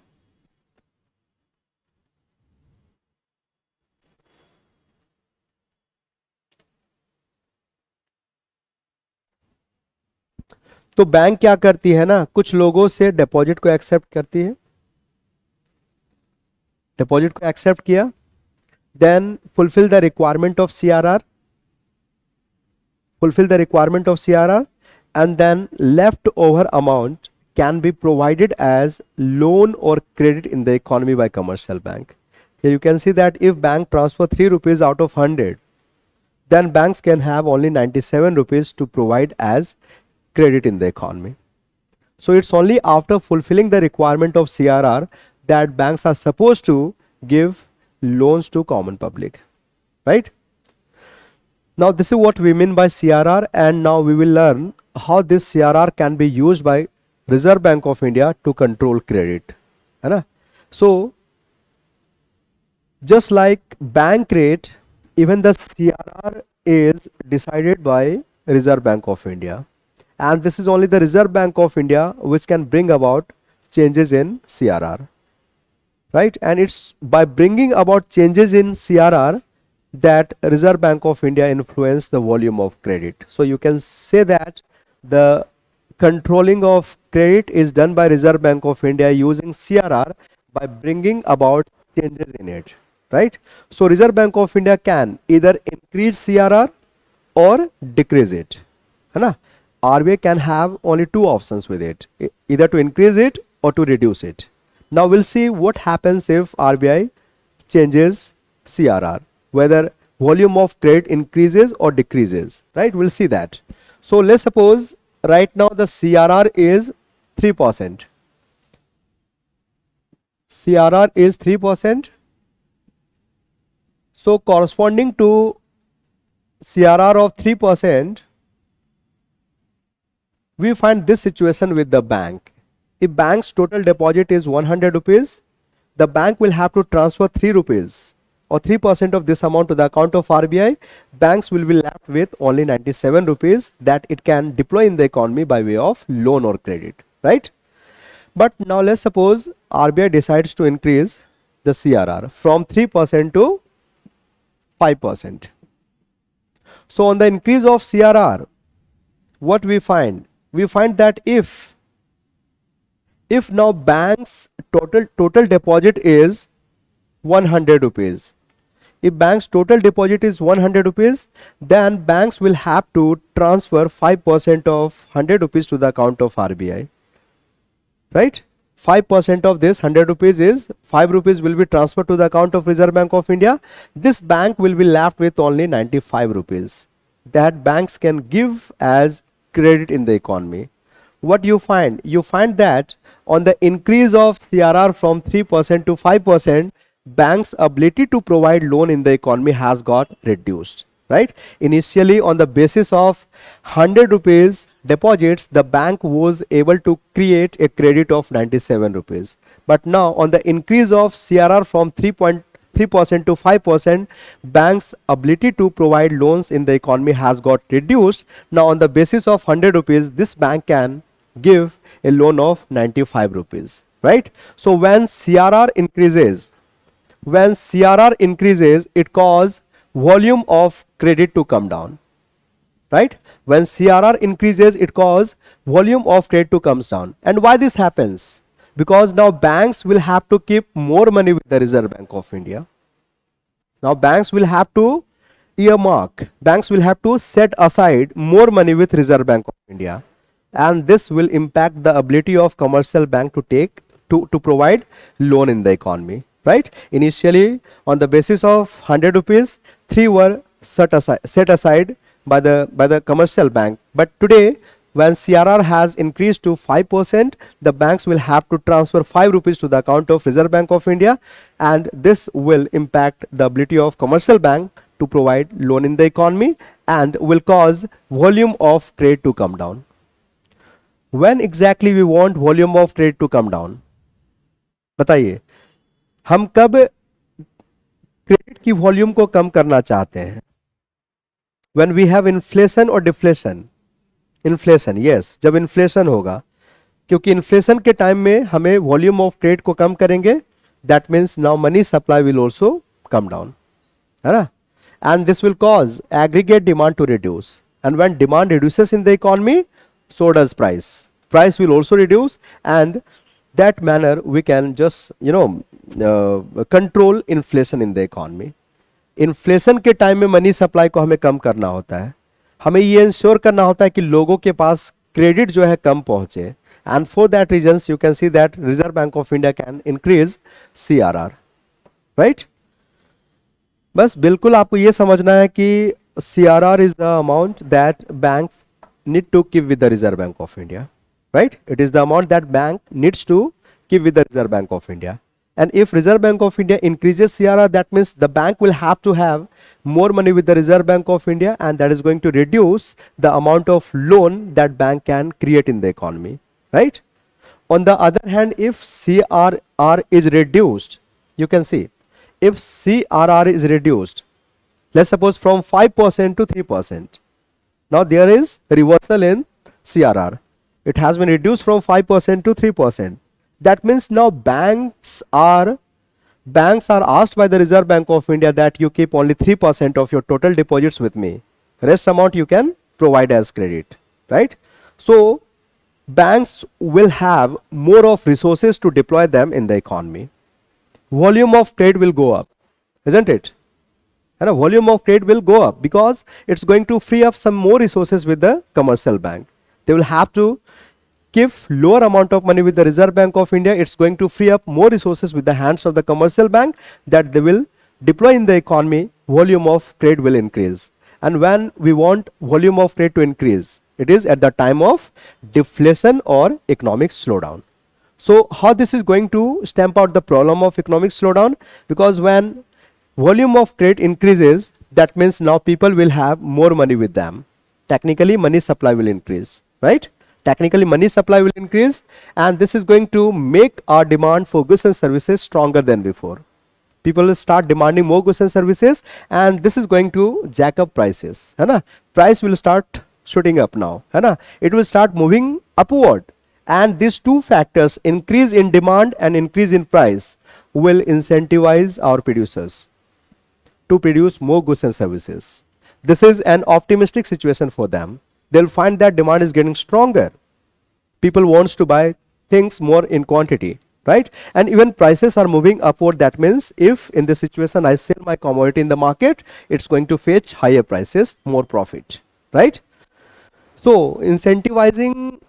तो बैंक क्या करती है ना, कुछ लोगों से डिपॉजिट को एक्सेप्ट करती है, डिपॉजिट को एक्सेप्ट किया, then fulfil the requirement of CRR, fulfill the requirement of CRR, and then leftover amount can be provided as loan or credit in the economy by commercial bank. Here you can see that if bank transfer 3 rupees out of 100, then banks can have only 97 rupees to provide as credit in the economy. So it's only after fulfilling the requirement of CRR that banks are supposed to give loans to common public, right? Now this is what we mean by CRR, and now we will learn how this CRR can be used by Reserve Bank of India to control credit, है ना। So just like bank rate, even the CRR is decided by Reserve Bank of India, and this is only the Reserve Bank of India which can bring about changes in CRR, right? And it's by bringing about changes in CRR that Reserve Bank of India influence the volume of credit. So you can say that the controlling of credit is done by Reserve Bank of India using CRR by bringing about changes in it, right? So Reserve Bank of India can either increase CRR or decrease it, है ना। RBI can have only two options with it, either to increase it or to reduce it. Now we'll see what happens if RBI changes CRR, whether volume of credit increases or decreases, right? We'll see that. So let's suppose right now the CRR is 3%. CRR is 3%. So corresponding to CRR of 3%, we find this situation with the bank. If bank's total deposit is 100 rupees, the bank will have to transfer 3 rupees or 3% of this amount to the account of RBI. Banks will be left with only 97 rupees that it can deploy in the economy by way of loan or credit, right? But now let's suppose RBI decides to increase the CRR from 3% to 5%. So on the increase of CRR, what we find? We find that if now bank's total deposit is 100 rupees, if bank's total deposit is 100 rupees, then banks will have to transfer 5% of 100 rupees to the account of RBI, right? 5% of this 100 rupees is 5 rupees will be transferred to the account of Reserve Bank of India. This bank will be left with only 95 rupees that banks can give as credit in the economy. What you find? You find that on the increase of CRR from 3% to 5%, banks' ability to provide loan in the economy has got reduced, right? Initially, on the basis of 100 rupees deposits, the bank was able to create a credit of 97 rupees. But now on the increase of CRR from 3% to 5%, banks' ability to provide loans in the economy has got reduced. Now on the basis of 100 rupees, this bank can give a loan of 95 rupees, right? So when CRR increases, it causes volume of credit to come down, right? When CRR increases, it causes volume of credit to comes down. And why this happens? Because now banks will have to keep more money with the Reserve Bank of India. Now banks will have to earmark, banks will have to set aside more money with Reserve Bank of India, and this will impact the ability of commercial bank to provide loan in the economy, right? Initially, on the basis of 100 rupees, 3 were set aside by the commercial bank. But today, when CRR has increased to 5%, the banks will have to transfer 5 rupees to the account of Reserve Bank of India, and this will impact the ability of commercial bank to provide loan in the economy and will cause volume of trade to come down. When exactly we want volume of trade to come down? बताइए, हम कब credit की volume को कम करना चाहते हैं? When we have inflation or deflation? Inflation, yes, जब inflation होगा, क्योंकि इन्फ्लेशन के टाइम में हमें वॉल्यूम ऑफ ट्रेड को कम करेंगे, that means now money supply will also come down, है ना? And this will cause aggregate demand to reduce, and when demand reduces in the economy, so does price will also reduce, and that manner we can just control inflation in the economy. Inflation के time में money supply को हमें कम करना होता है, हमें ये ensure करना होता है कि लोगों के पास क्रेडिट जो है कम पहुंचे, and for that reasons you can see that reserve bank of India can increase CRR, right? बस बिल्कुल आपको ये समझना है कि CRR is the amount that banks need to keep with the Reserve Bank of India, right? It is the amount that bank needs to keep with the Reserve Bank of India. And if Reserve Bank of India increases CRR, that means the bank will have to have more money with the Reserve Bank of India, and that is going to reduce the amount of loan that bank can create in the economy, right? On the other hand, if CRR is reduced, you can see, if CRR is reduced, let's suppose from 5% to 3%, now there is reversal in CRR. It has been reduced from 5% to 3%. That means now banks are asked by the Reserve Bank of India that you keep only 3% of your total deposits with me. Rest amount you can provide as credit, right? So banks will have more of resources to deploy them in the economy. Volume of trade will go up, isn't it? And the volume of trade will go up because it's going to free up some more resources with the commercial bank. They will have to give lower amount of money with the Reserve Bank of India. It's going to free up more resources with the hands of the commercial bank that they will deploy in the economy. Volume of trade will increase. And when we want volume of trade to increase, it is at the time of deflation or economic slowdown. So how this is going to stamp out the problem of economic slowdown? Because when volume of trade increases, that means now people will have more money with them. Technically, money supply will increase, right? Technically, money supply will increase, and this is going to make our demand for goods and services stronger than before. People will start demanding more goods and services, and this is going to jack up prices, है ना? Price will start shooting up now, है ना? It will start moving upward, and these two factors, increase in demand and increase in price, will incentivize our producers to produce more goods and services. this is an optimistic situation for them. They'll find that demand is getting stronger. People wants to buy things more in quantity, right? And even prices are moving upward. That means if in this situation I sell my commodity in the market, it's going to fetch higher prices, more profit, right? So incentivizing,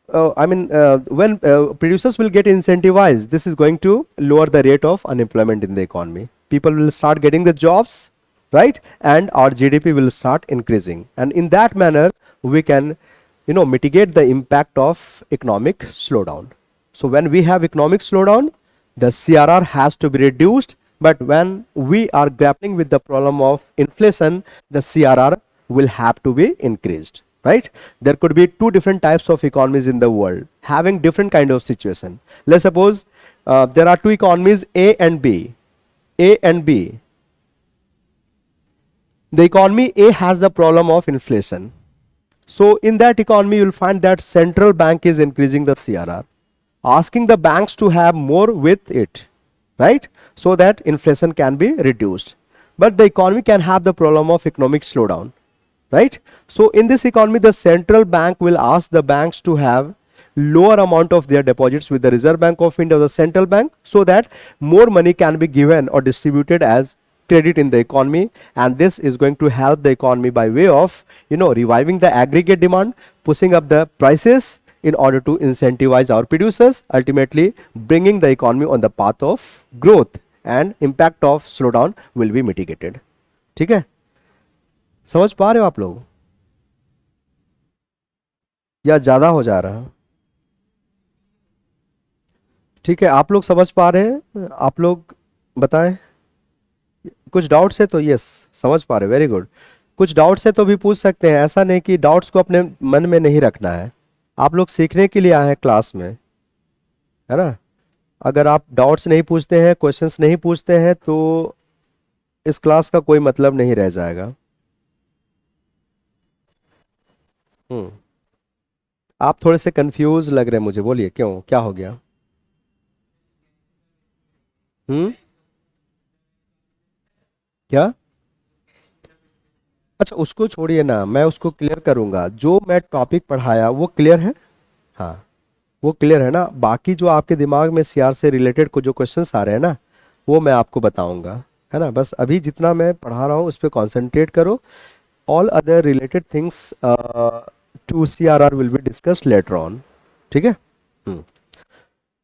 when producers will get incentivized, this is going to lower the rate of unemployment in the economy. People will start getting the jobs, right? And our GDP will start increasing. And in that manner, we can, mitigate the impact of economic slowdown. So when we have economic slowdown, the CRR has to be reduced. But when we are grappling with the problem of inflation, the CRR will have to be increased, right? There could be two different types of economies in the world having different kind of situation. Let's suppose there are two economies, A and B. A and B. The economy A has the problem of inflation. So in that economy, you'll find that central bank is increasing the CRR, asking the banks to have more with it, right? So that inflation can be reduced. But the economy can have the problem of economic slowdown, right? So in this economy, the central bank will ask the banks to have lower amount of their deposits with the Reserve Bank of India or the central bank, so that more money can be given or distributed as credit in the economy. And this is going to help the economy by way of, reviving the aggregate demand, pushing up the prices in order to incentivize our producers, ultimately bringing the economy on the path of growth, and impact of slowdown will be mitigated. ठीक है, समझ पा रहे हो आप लोग या ज्यादा हो जा रहा है? ठीक है, आप लोग समझ पा रहे हैं? आप लोग बताएं, कुछ डाउट्स है तो यस, समझ पा रहे, वेरी गुड। कुछ डाउट्स है तो भी पूछ सकते हैं, ऐसा नहीं कि डाउट्स को अपने मन में नहीं रखना है। आप लोग सीखने के लिए आए हैं क्लास में, है ना? अगर आप डाउट्स नहीं पूछते हैं, क्वेश्चंस नहीं पूछते हैं, तो इस क्लास का कोई मतलब नहीं रह जाएगा। आप थोड़े से कंफ्यूज लग रहे हैं मुझे, बोलिए क्यों, क्या हो गया? क्या? अच्छा, उसको छोड़िए ना, मैं उसको क्लियर करूंगा। जो मैं टॉपिक पढ़ाया वो क्लियर है? हाँ, वो क्लियर है ना? बाकी जो आपके दिमाग में सीआर से रिलेटेड को जो क्वेश्चंस आ रहे हैं ना, वो मैं आपको बताऊंगा, है ना? बस अभी जितना मैं पढ़ा रहा हूँ उस पर कॉन्सेंट्रेट करो। All other related things to CRR will be discussed later on, ठीक है?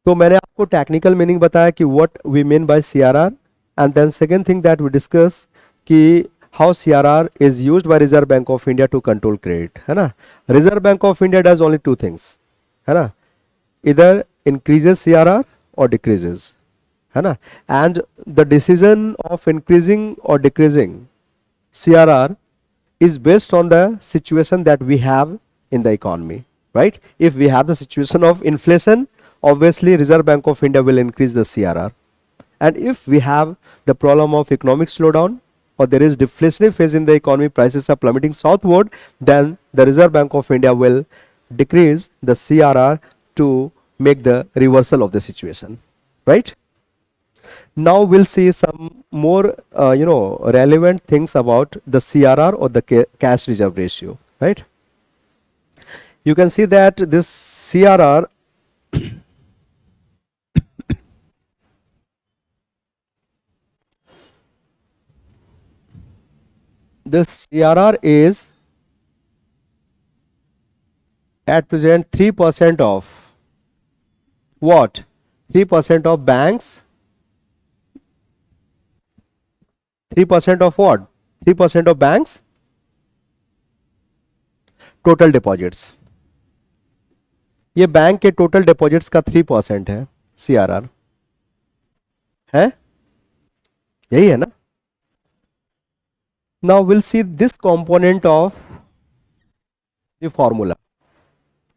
तो मैंने आपको टेक्निकल मीनिंग बताया कि what we mean by CRR, and then second thing that we discuss कि how CRR is used by Reserve bank of India to control credit, है ना? Reserve bank of India does only two things, है ना? इधर increases CRR और decreases, है ना? And the decision of increasing और decreasing CRR is based on the situation that we have in the economy, right? If we have the situation of inflation, obviously Reserve Bank of India will increase the CRR. And if we have the problem of economic slowdown, or there is deflationary phase in the economy, prices are plummeting southward, then the Reserve Bank of India will decrease the CRR to make the reversal of the situation, right? Now we'll see some more relevant things about the CRR or the cash reserve ratio, right? You can see that this CRR this CRR is at present 3% of what? 3% of banks. 3% of what? 3% of banks total deposits. ये bank के total deposits का 3% है CRR, है? यही है ना? Now will see this component of the formula,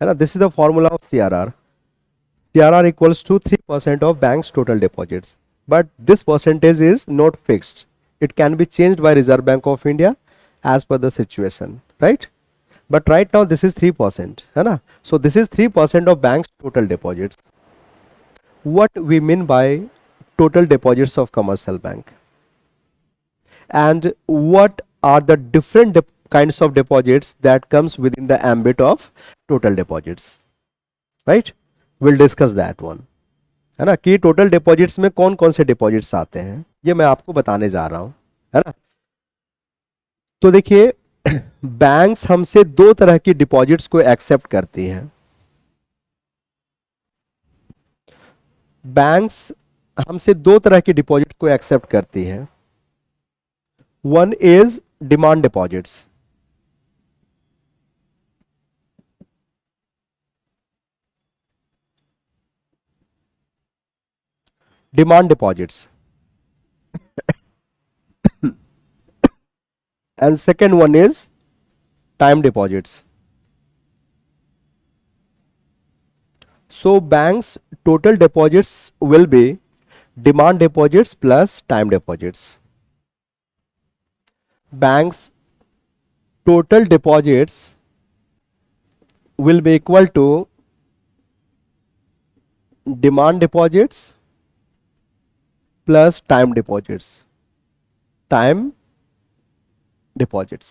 है ना? This is the formula of CRR. CRR equals to 3% of banks total deposits, but this percentage is not fixed. It can be changed by Reserve Bank of India as per the situation, right? But right now this is 3%, है ना? So this is 3% of banks total deposits. What we mean by total deposits of commercial bank, and what are the different kinds of deposits that comes within the ambit of total deposits, right? We'll discuss that one, है ना, कि total deposits में कौन कौन से deposits आते हैं, ये मैं आपको बताने जा रहा हूं, है ना। तो देखिए, बैंक्स हमसे दो तरह की डिपॉजिट्स को एक्सेप्ट करती हैं। बैंक्स हमसे दो तरह की डिपॉजिट को एक्सेप्ट करती हैं। One is demand deposits, demand deposits, and second one is time deposits. So banks total deposits will be demand deposits plus time deposits. Banks total deposits will be equal to demand deposits plus time deposits. Time deposits,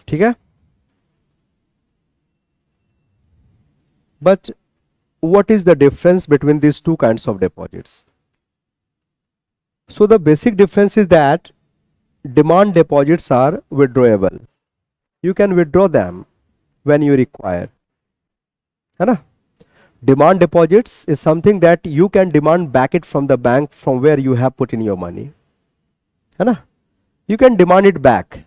ठीक है। But what is the difference between these two kinds of deposits? So the basic difference is that demand deposits are withdrawable. You can withdraw them when you require, है ना। Demand deposits is something that you can demand back it from the bank from where you have put in your money, है ना। You can demand it back,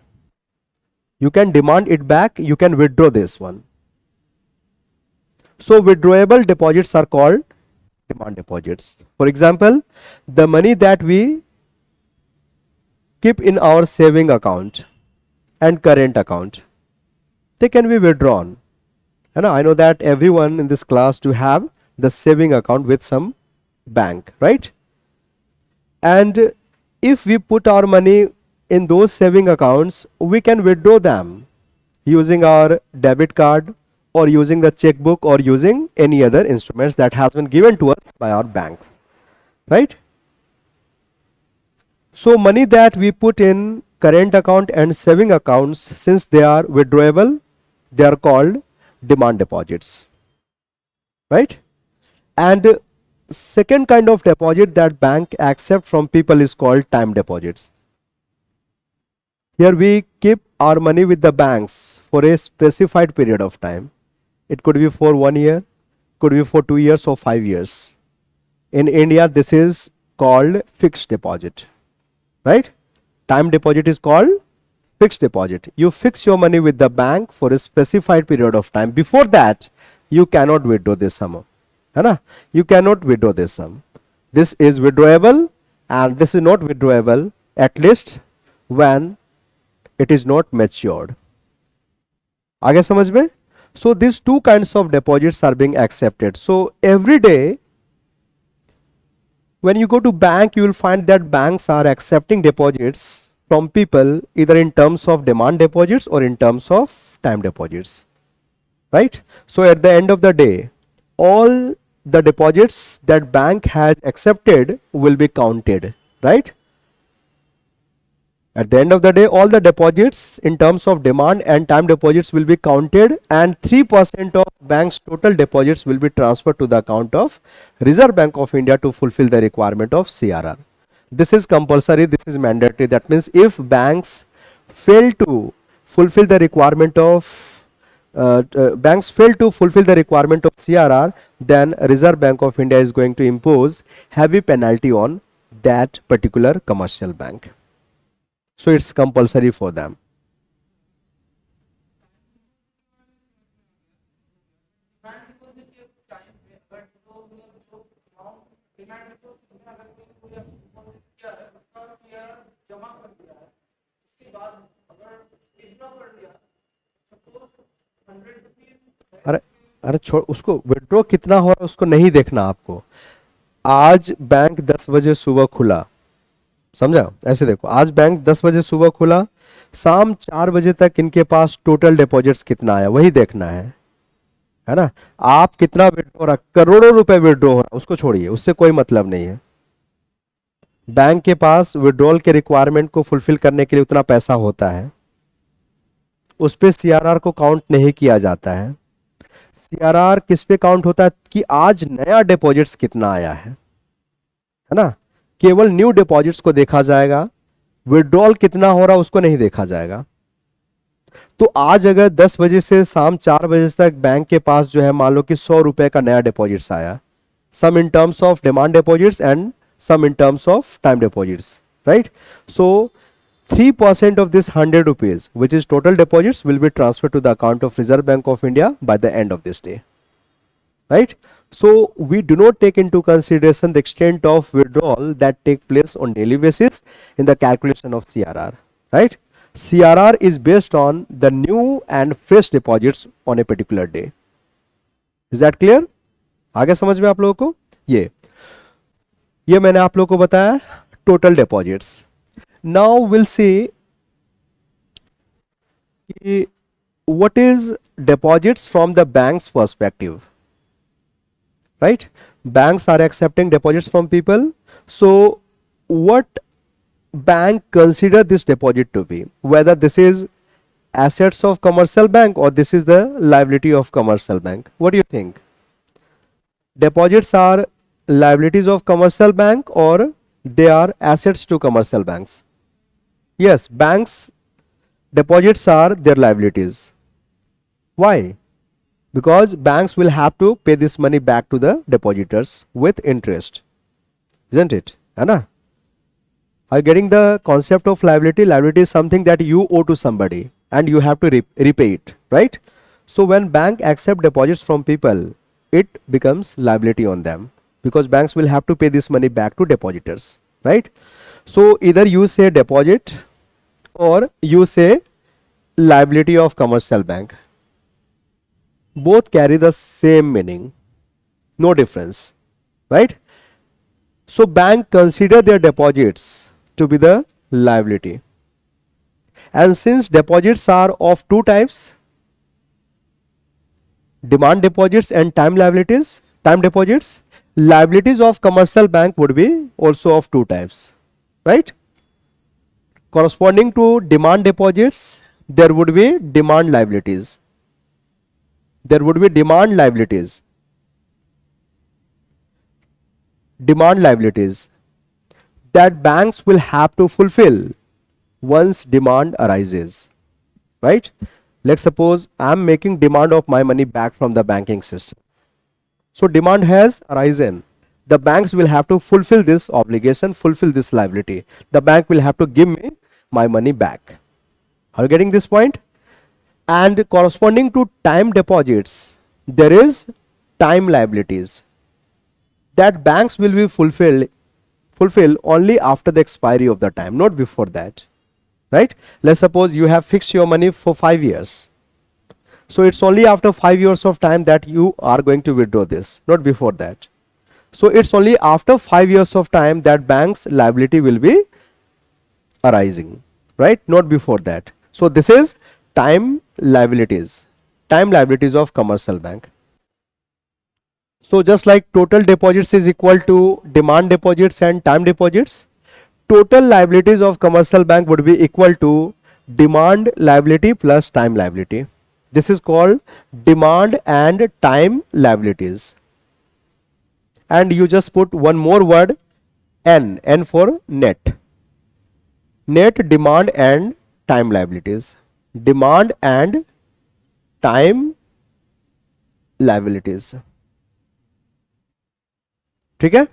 you can demand it back, you can withdraw this one. So withdrawable deposits are called demand deposits. For example, the money that we keep in our saving account and current account, they can be withdrawn, and I know that everyone in this class do have the saving account with some bank, right? And if we put our money in those saving accounts, we can withdraw them using our debit card or using the checkbook or using any other instruments that has been given to us by our banks, right? So money that we put in current account and saving accounts, since they are withdrawable, they are called demand deposits, right? And second kind of deposit that bank accept from people is called time deposits. Here we keep our money with the banks for a specified period of time. It could be for 1 year, could be for 2 years or 5 years. In India, this is called fixed deposit, right? Time deposit is called fixed deposit. You fix your money with the bank for a specified period of time. Before that, you cannot withdraw this sum, है ना? You cannot withdraw this sum. This is withdrawable and this is not withdrawable, at least when it is not matured. आगे समझ में? So these two kinds of deposits are being accepted. So every day when you go to bank, you will find that banks are accepting deposits from people either in terms of demand deposits or in terms of time deposits, right? So at the end of the day, all the deposits that bank has accepted will be counted, right? At the end of the day, all the deposits in terms of demand and time deposits will be counted, and 3% of bank's total deposits will be transferred to the account of Reserve Bank of India to fulfill the requirement of CRR. This is compulsory, this is mandatory. That means if banks fail to fulfill the requirement of CRR, then Reserve Bank of India is going to impose heavy penalty on that particular commercial bank. So it's compulsory for them. अरे अरे छोड़ उसको, withdraw कितना हो रहा है उसको नहीं देखना आपको। आज बैंक 10 बजे सुबह खुला, समझा? ऐसे देखो, आज बैंक 10 बजे सुबह खुला, शाम 4 बजे तक इनके पास टोटल डिपॉजिट्स कितना आया वही देखना है ना। आप कितना विड्रॉ हो रहा, करोड़ों रुपए विड्रॉ हो रहा, उसको छोड़िए, उससे कोई मतलब नहीं है। बैंक के पास विड्रॉल के रिक्वायरमेंट को फुलफिल करने के लिए उतना पैसा होता है, उस पे सीआरआर को काउंट नहीं किया जाता है। सीआरआर किस पे काउंट होता है कि आज नया डिपॉजिट्स कितना आया है ना, केवल न्यू डिपॉजिट्स को देखा जाएगा, विड्रॉल कितना हो रहा उसको नहीं देखा जाएगा। तो आज अगर 10 बजे से शाम 4 बजे तक बैंक के पास जो है मान लो कि 100 रुपए का नया डिपॉजिट्स आया, some in terms of demand deposits and some in terms of time deposits, right? So 3% of this 100 rupees, which is total deposits, will be transferred to the account of Reserve Bank of India by the end of this day, right? So we do not take into consideration the extent of withdrawal that take place on daily basis in the calculation of CRR, right? CRR is based on the new and fresh deposits on a particular day. Is that clear? आगे समझ में आप लोगों को? ये मैंने आप लोगों को बताया total deposits. Now will see कि what is deposits from the banks perspective, right? Banks are accepting deposits from people, so what bank consider this deposit to be, whether this is assets of commercial bank or this is the liability of commercial bank. What do you think? Deposits are liabilities of commercial bank or they are assets to commercial banks? Yes, banks deposits are their liabilities. Why? Because banks will have to pay this money back to the depositors with interest, isn't it? है ना? Are you getting the concept of liability? Liability is something that you owe to somebody and you have to repay it, right? So when bank accept deposits from people, it becomes liability on them because banks will have to pay this money back to depositors, right? So either you say deposit or you say liability of commercial bank. Both carry the same meaning, no difference, right? So bank consider their deposits to be the liability. And since deposits are of two types, demand deposits and time liabilities, time deposits, liabilities of commercial bank would be also of two types, right? Corresponding to demand deposits, there would be demand liabilities. There would be demand liabilities. Demand liabilities that banks will have to fulfill once demand arises, right? Let's suppose I am making demand of my money back from the banking system. So demand has arisen. The banks will have to fulfill this obligation, fulfill this liability. The bank will have to give me my money back. Are you getting this point? And corresponding to time deposits, there is time liabilities that banks will be fulfill only after the expiry of the time, not before that, right? Let's suppose you have fixed your money for 5 years. So it's only after 5 years of time that you are going to withdraw this, not before that. So it's only after 5 years of time that bank's liability will be arising, right? Not before that. So this is time liabilities of commercial bank. So just like total deposits is equal to demand deposits and time deposits, total liabilities of commercial bank would be equal to demand liability plus time liability. This is called demand and time liabilities. And you just put one more word, N for net. Net demand and time liabilities. Demand and time liabilities. ठीक है?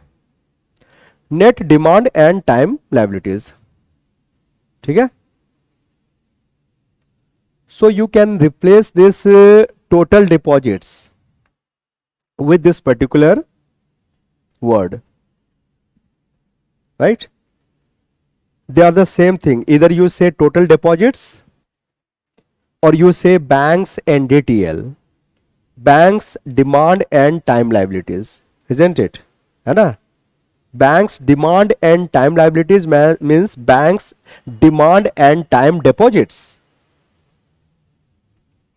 Net demand and time liabilities, ठीक है? So you can replace this total deposits with this particular word, right? They are the same thing. Either you say total deposits or you say banks and DTL, banks demand and time liabilities, isn't it? है ना? Banks demand and time liabilities means banks demand and time deposits.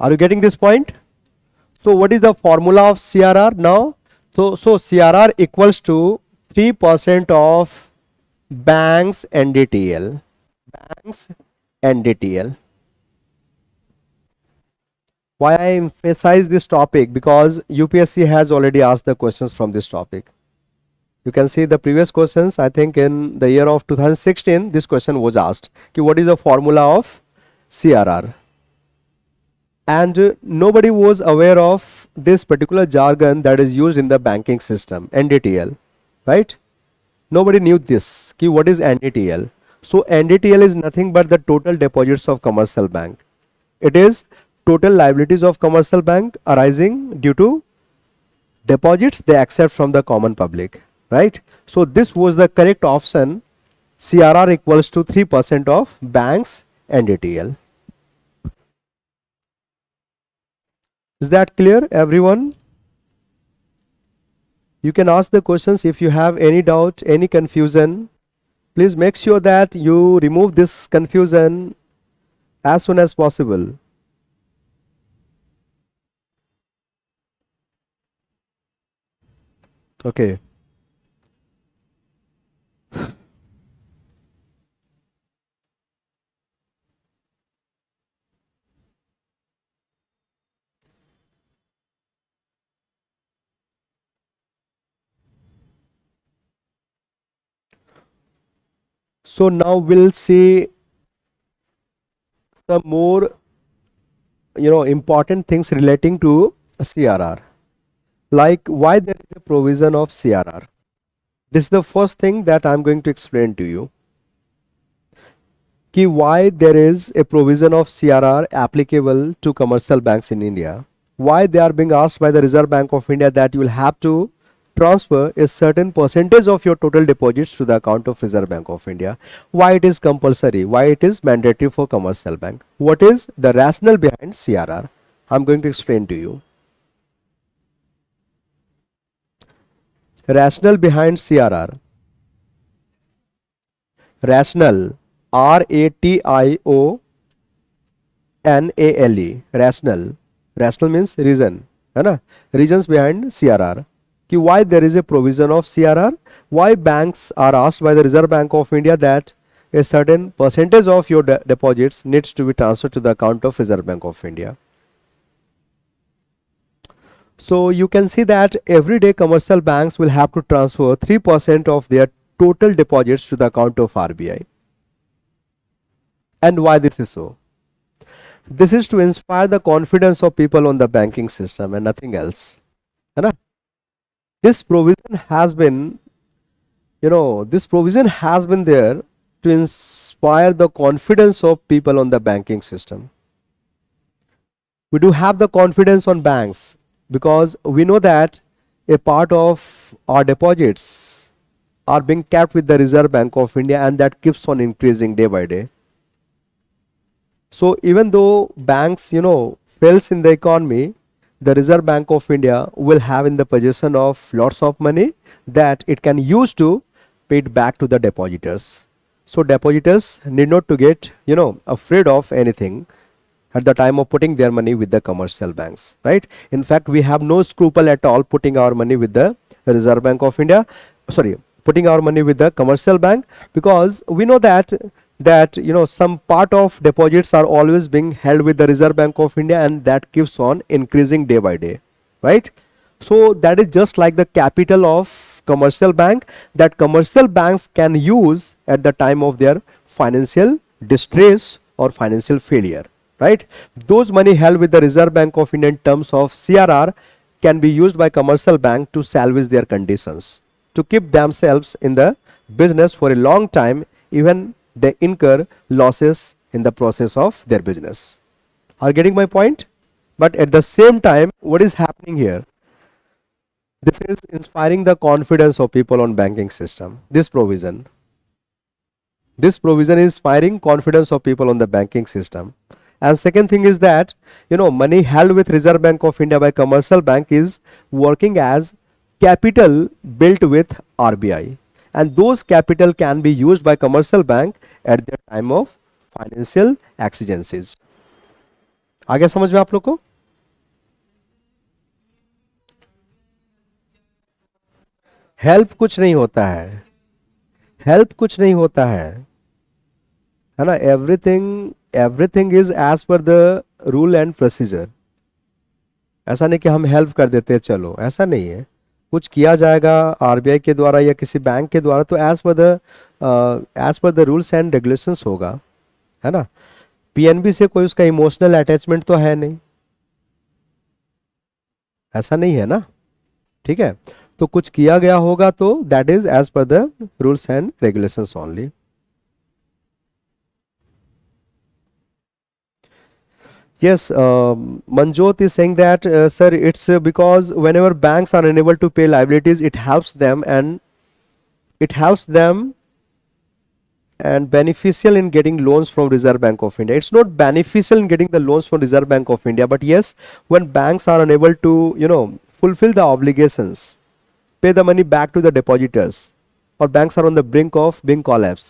Are you getting this point? So what is the formula of CRR now? So CRR equals to 3% of banks NDTL. Banks NDTL. Why I emphasize this topic? Because UPSC has already asked the questions from this topic. You can see the previous questions. I think in the year of 2016, this question was asked. What is the formula of CRR? And nobody was aware of this particular jargon that is used in the banking system, NDTL, right? Nobody knew this. What is NDTL? So NDTL is nothing but the total deposits of commercial bank. It is total liabilities of commercial bank arising due to deposits they accept from the common public, right? So this was the correct option. CRR equals to 3% of banks NDTL. Is that clear, everyone? You can ask the questions if you have any doubt, any confusion. Please make sure that you remove this confusion as soon as possible. Okay. So now we'll see some more important things relating to CRR, like why there is a provision of CRR. This is the first thing that I'm going to explain to you. Why there is a provision of CRR applicable to commercial banks in India. Why they are being asked by the Reserve Bank of India that you will have to transfer a certain percentage of your total deposits to the account of Reserve Bank of India. Why it is compulsory, why it is mandatory for commercial bank. What is the rationale behind CRR? I'm going to explain to you. Rationale behind CRR. Rationale, RATIONALE. Rationale. Rationale means reason, है ना? Reasons behind CRR. Why there is a provision of CRR? Why banks are asked by the Reserve Bank of India that a certain percentage of your deposits needs to be transferred to the account of Reserve Bank of India. So you can see that every day commercial banks will have to transfer 3% of their total deposits to the account of RBI. And why this is so? This is to inspire the confidence of people on the banking system and nothing else. This provision has been, this provision has been there to inspire the confidence of people on the banking system. We do have the confidence on banks because we know that a part of our deposits are being kept with the Reserve Bank of India, and that keeps on increasing day by day. So even though banks, fails in the economy, the Reserve Bank of India will have in the possession of lots of money that it can use to pay it back to the depositors. So depositors need not to get, afraid of anything at the time of putting their money with the commercial banks, right? In fact, we have no scruple at all putting our money with the Reserve Bank of India, putting our money with the commercial bank, because we know that some part of deposits are always being held with the Reserve Bank of India, and that keeps on increasing day by day, right? So that is just like the capital of commercial bank that commercial banks can use at the time of their financial distress or financial failure, right? Those money held with the Reserve Bank of India in terms of CRR can be used by commercial bank to salvage their conditions, to keep themselves in the business for a long time, even they incur losses in the process of their business. Are you getting my point? But at the same time, what is happening here? This is inspiring the confidence of people on banking system. This provision is inspiring confidence of people on the banking system. And second thing is that, money held with Reserve Bank of India by commercial bank is working as capital built with RBI. And those capital can be used by commercial bank at their time of financial exigencies. आगे समझ में आप लोग को? Help कुछ नहीं होता है, हेल्प कुछ नहीं होता है ना. Everything everything is as per the rule and procedure. ऐसा नहीं कि हम हेल्प कर देते हैं चलो, ऐसा नहीं है. कुछ किया जाएगा आरबीआई के द्वारा या किसी बैंक के द्वारा तो as per the rules and regulations होगा, है ना. पीएनबी से कोई उसका इमोशनल अटैचमेंट तो है नहीं, ऐसा नहीं है ना. ठीक है. तो कुछ किया गया होगा तो that is as per the rules and regulations only. Yes, Manjot is saying that, sir, it's because whenever banks are unable to pay liabilities, it helps them and beneficial in getting loans from Reserve Bank of India. It's not beneficial in getting the loans from Reserve Bank of India, but yes, when banks are unable to, fulfill the obligations, pay the money back to the depositors, or banks are on the brink of being collapse,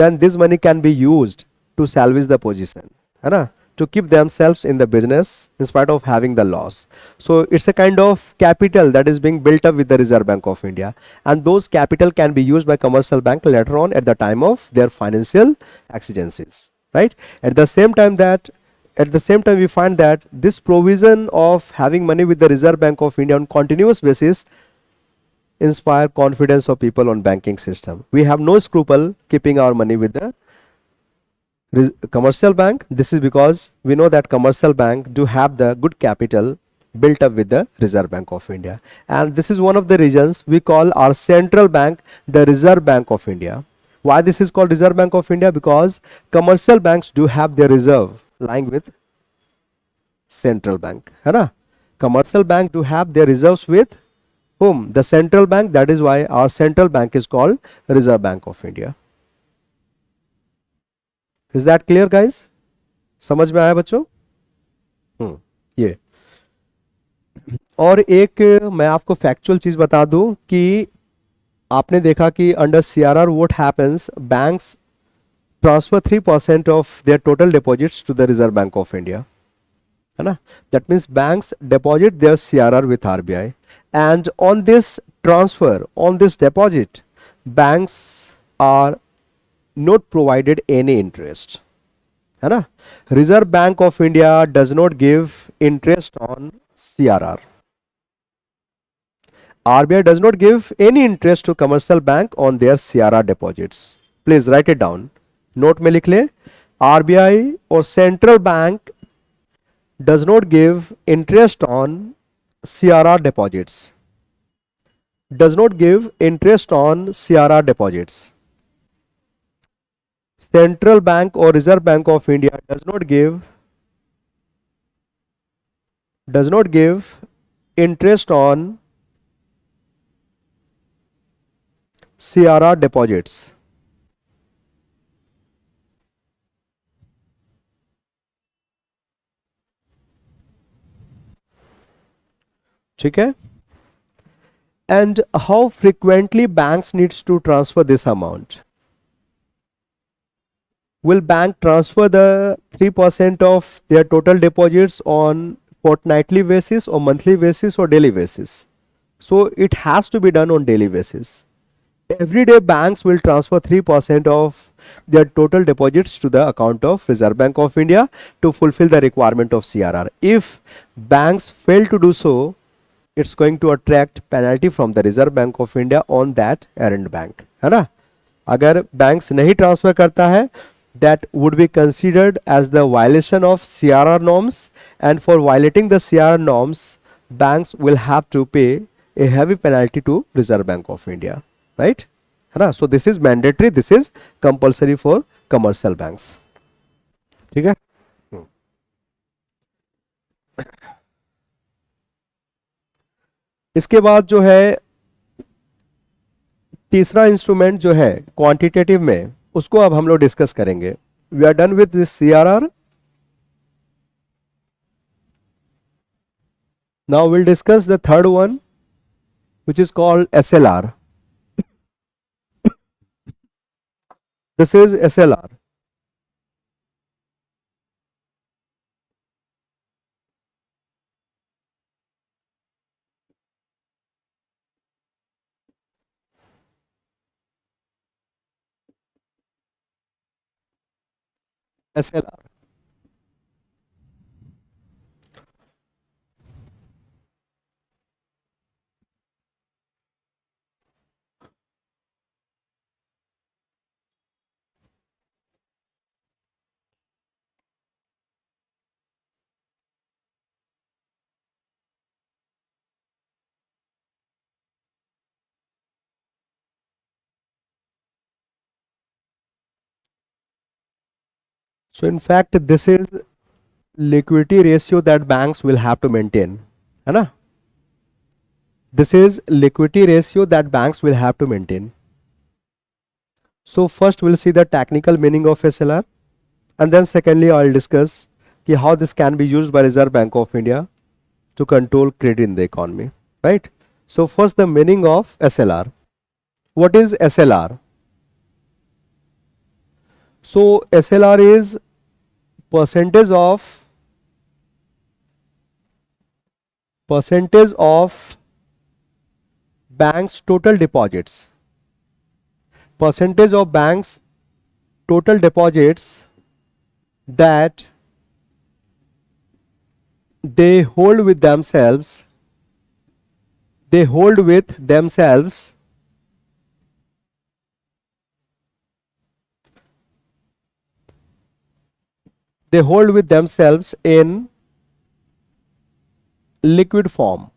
then this money can be used to salvage the position, है ना, to keep themselves in the business in spite of having the loss. So it's a kind of capital that is being built up with the Reserve Bank of India, and those capital can be used by commercial bank later on at the time of their financial exigencies, right? At the same time that at the same time we find that this provision of having money with the Reserve Bank of India on continuous basis inspire confidence of people on banking system. We have no scruple keeping our money with the commercial bank. This is because we know that commercial bank do have the good capital built up with the Reserve Bank of India, and this is one of the reasons we call our central bank the Reserve Bank of India. Why this is called Reserve Bank of India? Because commercial banks do have their reserve lying with central bank, है ना. Commercial bank do have their reserves with whom? The central bank. That is why our central bank is called Reserve Bank of India. Is that clear, guys? समझ में आया बच्चों? ये और एक मैं आपको फैक्चुअल चीज बता दूं कि आपने देखा कि under CRR what happens, banks transfer 3% of their total deposits to the Reserve bank of India, है ना. That means banks deposit their CRR with RBI, and on this transfer, on this deposit, banks are not provided any interest, है ना. Reserve bank of India does not give interest on CRR. RBI does not give any interest to commercial bank on their CRR deposits. Please write it down. Note में लिख ले. RBI or central bank does not give interest on CRR deposits. Does not give interest on CRR deposits. Central Bank or Reserve Bank of India does not give interest on CRR deposits. ठीक है. And how frequently banks needs to transfer this amount? Will bank transfer the 3% of their total deposits on fortnightly basis or monthly basis or daily basis? So it has to be done on daily basis. Every day banks will transfer 3% of their total deposits to the account of Reserve Bank of India to fulfill the requirement of CRR. If banks fail to do so, it's going to attract penalty from the Reserve Bank of India on that errand bank, है ना. अगर banks नहीं transfer करता है, that would be considered as the violation of CRR norms, and for violating the CRR norms, banks will have to pay a heavy penalty to Reserve Bank of India, right, है ना. So this is mandatory, this is compulsory for commercial banks. ठीक है. इसके बाद जो है तीसरा instrument जो है क्वांटिटेटिव में, उसको अब हम लोग डिस्कस करेंगे. We are done with this CRR. Now will discuss the third one which is called SLR. This is SLR. SLR. So in fact this is liquidity ratio that banks will have to maintain, है ना? This is liquidity ratio that banks will have to maintain. So first we'll see the technical meaning of SLR, and then secondly I'll discuss how this can be used by Reserve Bank of India to control credit in the economy, right? So first the meaning of SLR. What is SLR? So SLR is percentage of banks total deposits, percentage of banks total deposits that they hold with themselves, they hold with themselves in liquid form.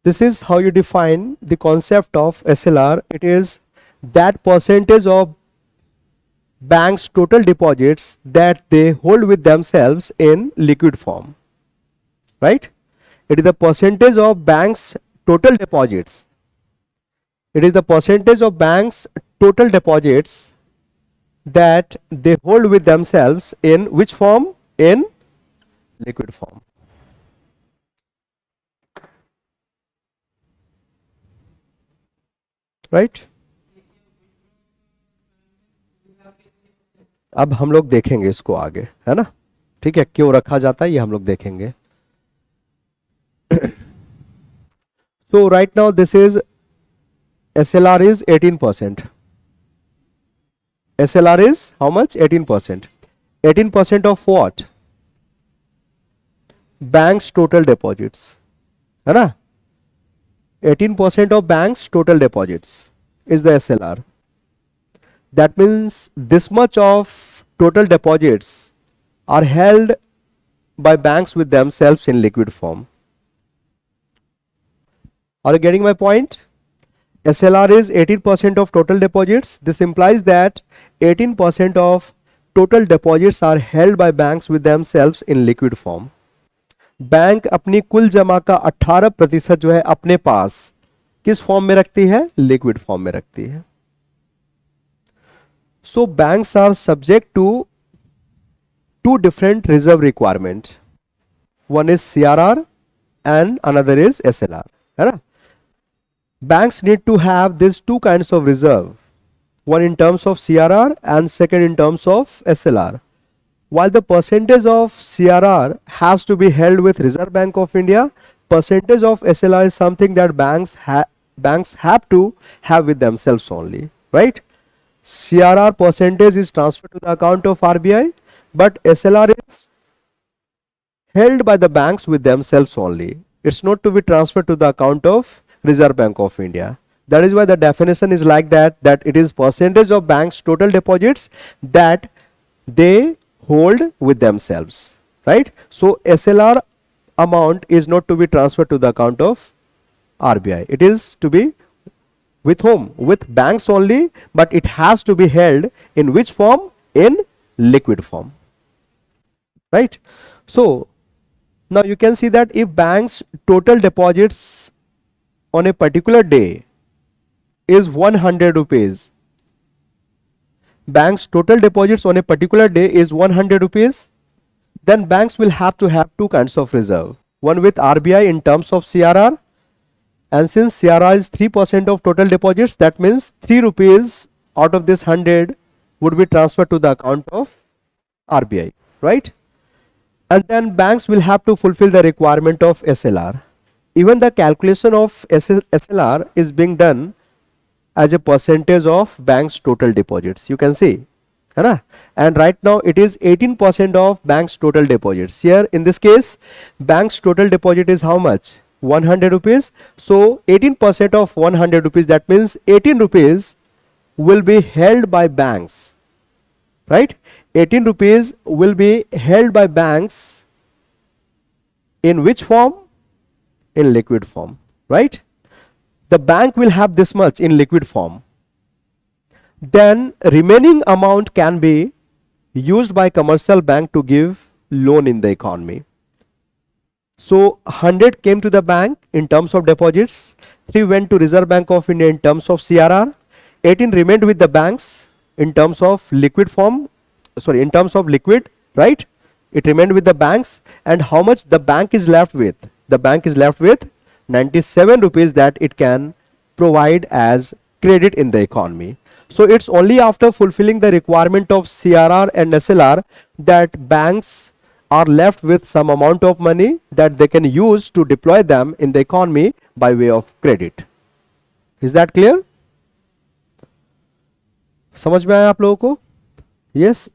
This is how you define the concept of SLR. It is that percentage of banks total deposits that they hold with themselves in liquid form, right? It is the percentage of banks total deposits. It is the percentage of banks total deposits that they hold with themselves in which form? In liquid form. Right अब हम लोग देखेंगे इसको आगे, है ना? ठीक है, क्यों रखा जाता है ये हम लोग देखेंगे. So right now this is SLR is 18%. SLR is how much? 18%. 18% of what? Banks total deposits, है ना? 18% of banks total deposits is the SLR. That means this much of total deposits are held by banks with themselves in liquid form. Are you getting my point? SLR is 18% of total deposits. This implies that 18% of total deposits are held by banks with themselves in liquid form. Bank अपनी कुल जमा का 18% जो है अपने पास किस form में रखती है? लिक्विड फॉर्म में रखती है. So banks are subject to two different reserve requirement. One is CRR and another is SLR, है ना? Banks need to have these two kinds of reserve, one in terms of CRR and second in terms of SLR. While the percentage of CRR has to be held with Reserve Bank of India, percentage of SLR is something that banks have to have with themselves only, right? CRR percentage is transferred to the account of RBI, but SLR is held by the banks with themselves only. It's not to be transferred to the account of Reserve Bank of India. That is why the definition is like that it is percentage of banks total deposits that they hold with themselves, right? So SLR amount is not to be transferred to the account of RBI. It is to be with whom? With banks only, but it has to be held in which form? In liquid form, right? So now you can see that if banks total deposits on a particular day is 100 rupees, banks total deposits on a particular day is 100 rupees, then banks will have to have two kinds of reserve, one with RBI in terms of CRR, and since CRR is 3% of total deposits, that means 3 rupees out of this 100 would be transferred to the account of RBI, right? And then banks will have to fulfill the requirement of SLR. Even the calculation of SLR is being done as a percentage of bank's total deposits. You can see, है ना? And right now it is 18% of bank's total deposits. Here in this case, bank's total deposit is how much? 100 rupees. So 18% of 100 rupees, that means 18 rupees will be held by banks, right? 18 rupees will be held by banks in which form? In liquid form, right? The bank will have this much in liquid form. Then remaining amount can be used by commercial bank to give loan in the economy. So 100 came to the bank in terms of deposits, 3 went to Reserve Bank of India in terms of CRR, 18 remained with the banks in terms of liquid form, sorry, in terms of liquid, right? It remained with the banks. And how much the bank is left with? The bank is left with 97 rupees that it can provide as credit in the economy. So it's only after fulfilling the requirement of CRR and SLR that banks are left with some amount of money that they can use to deploy them in the economy by way of credit. Is that clear? समझ में आया आप लोगों को? Yes.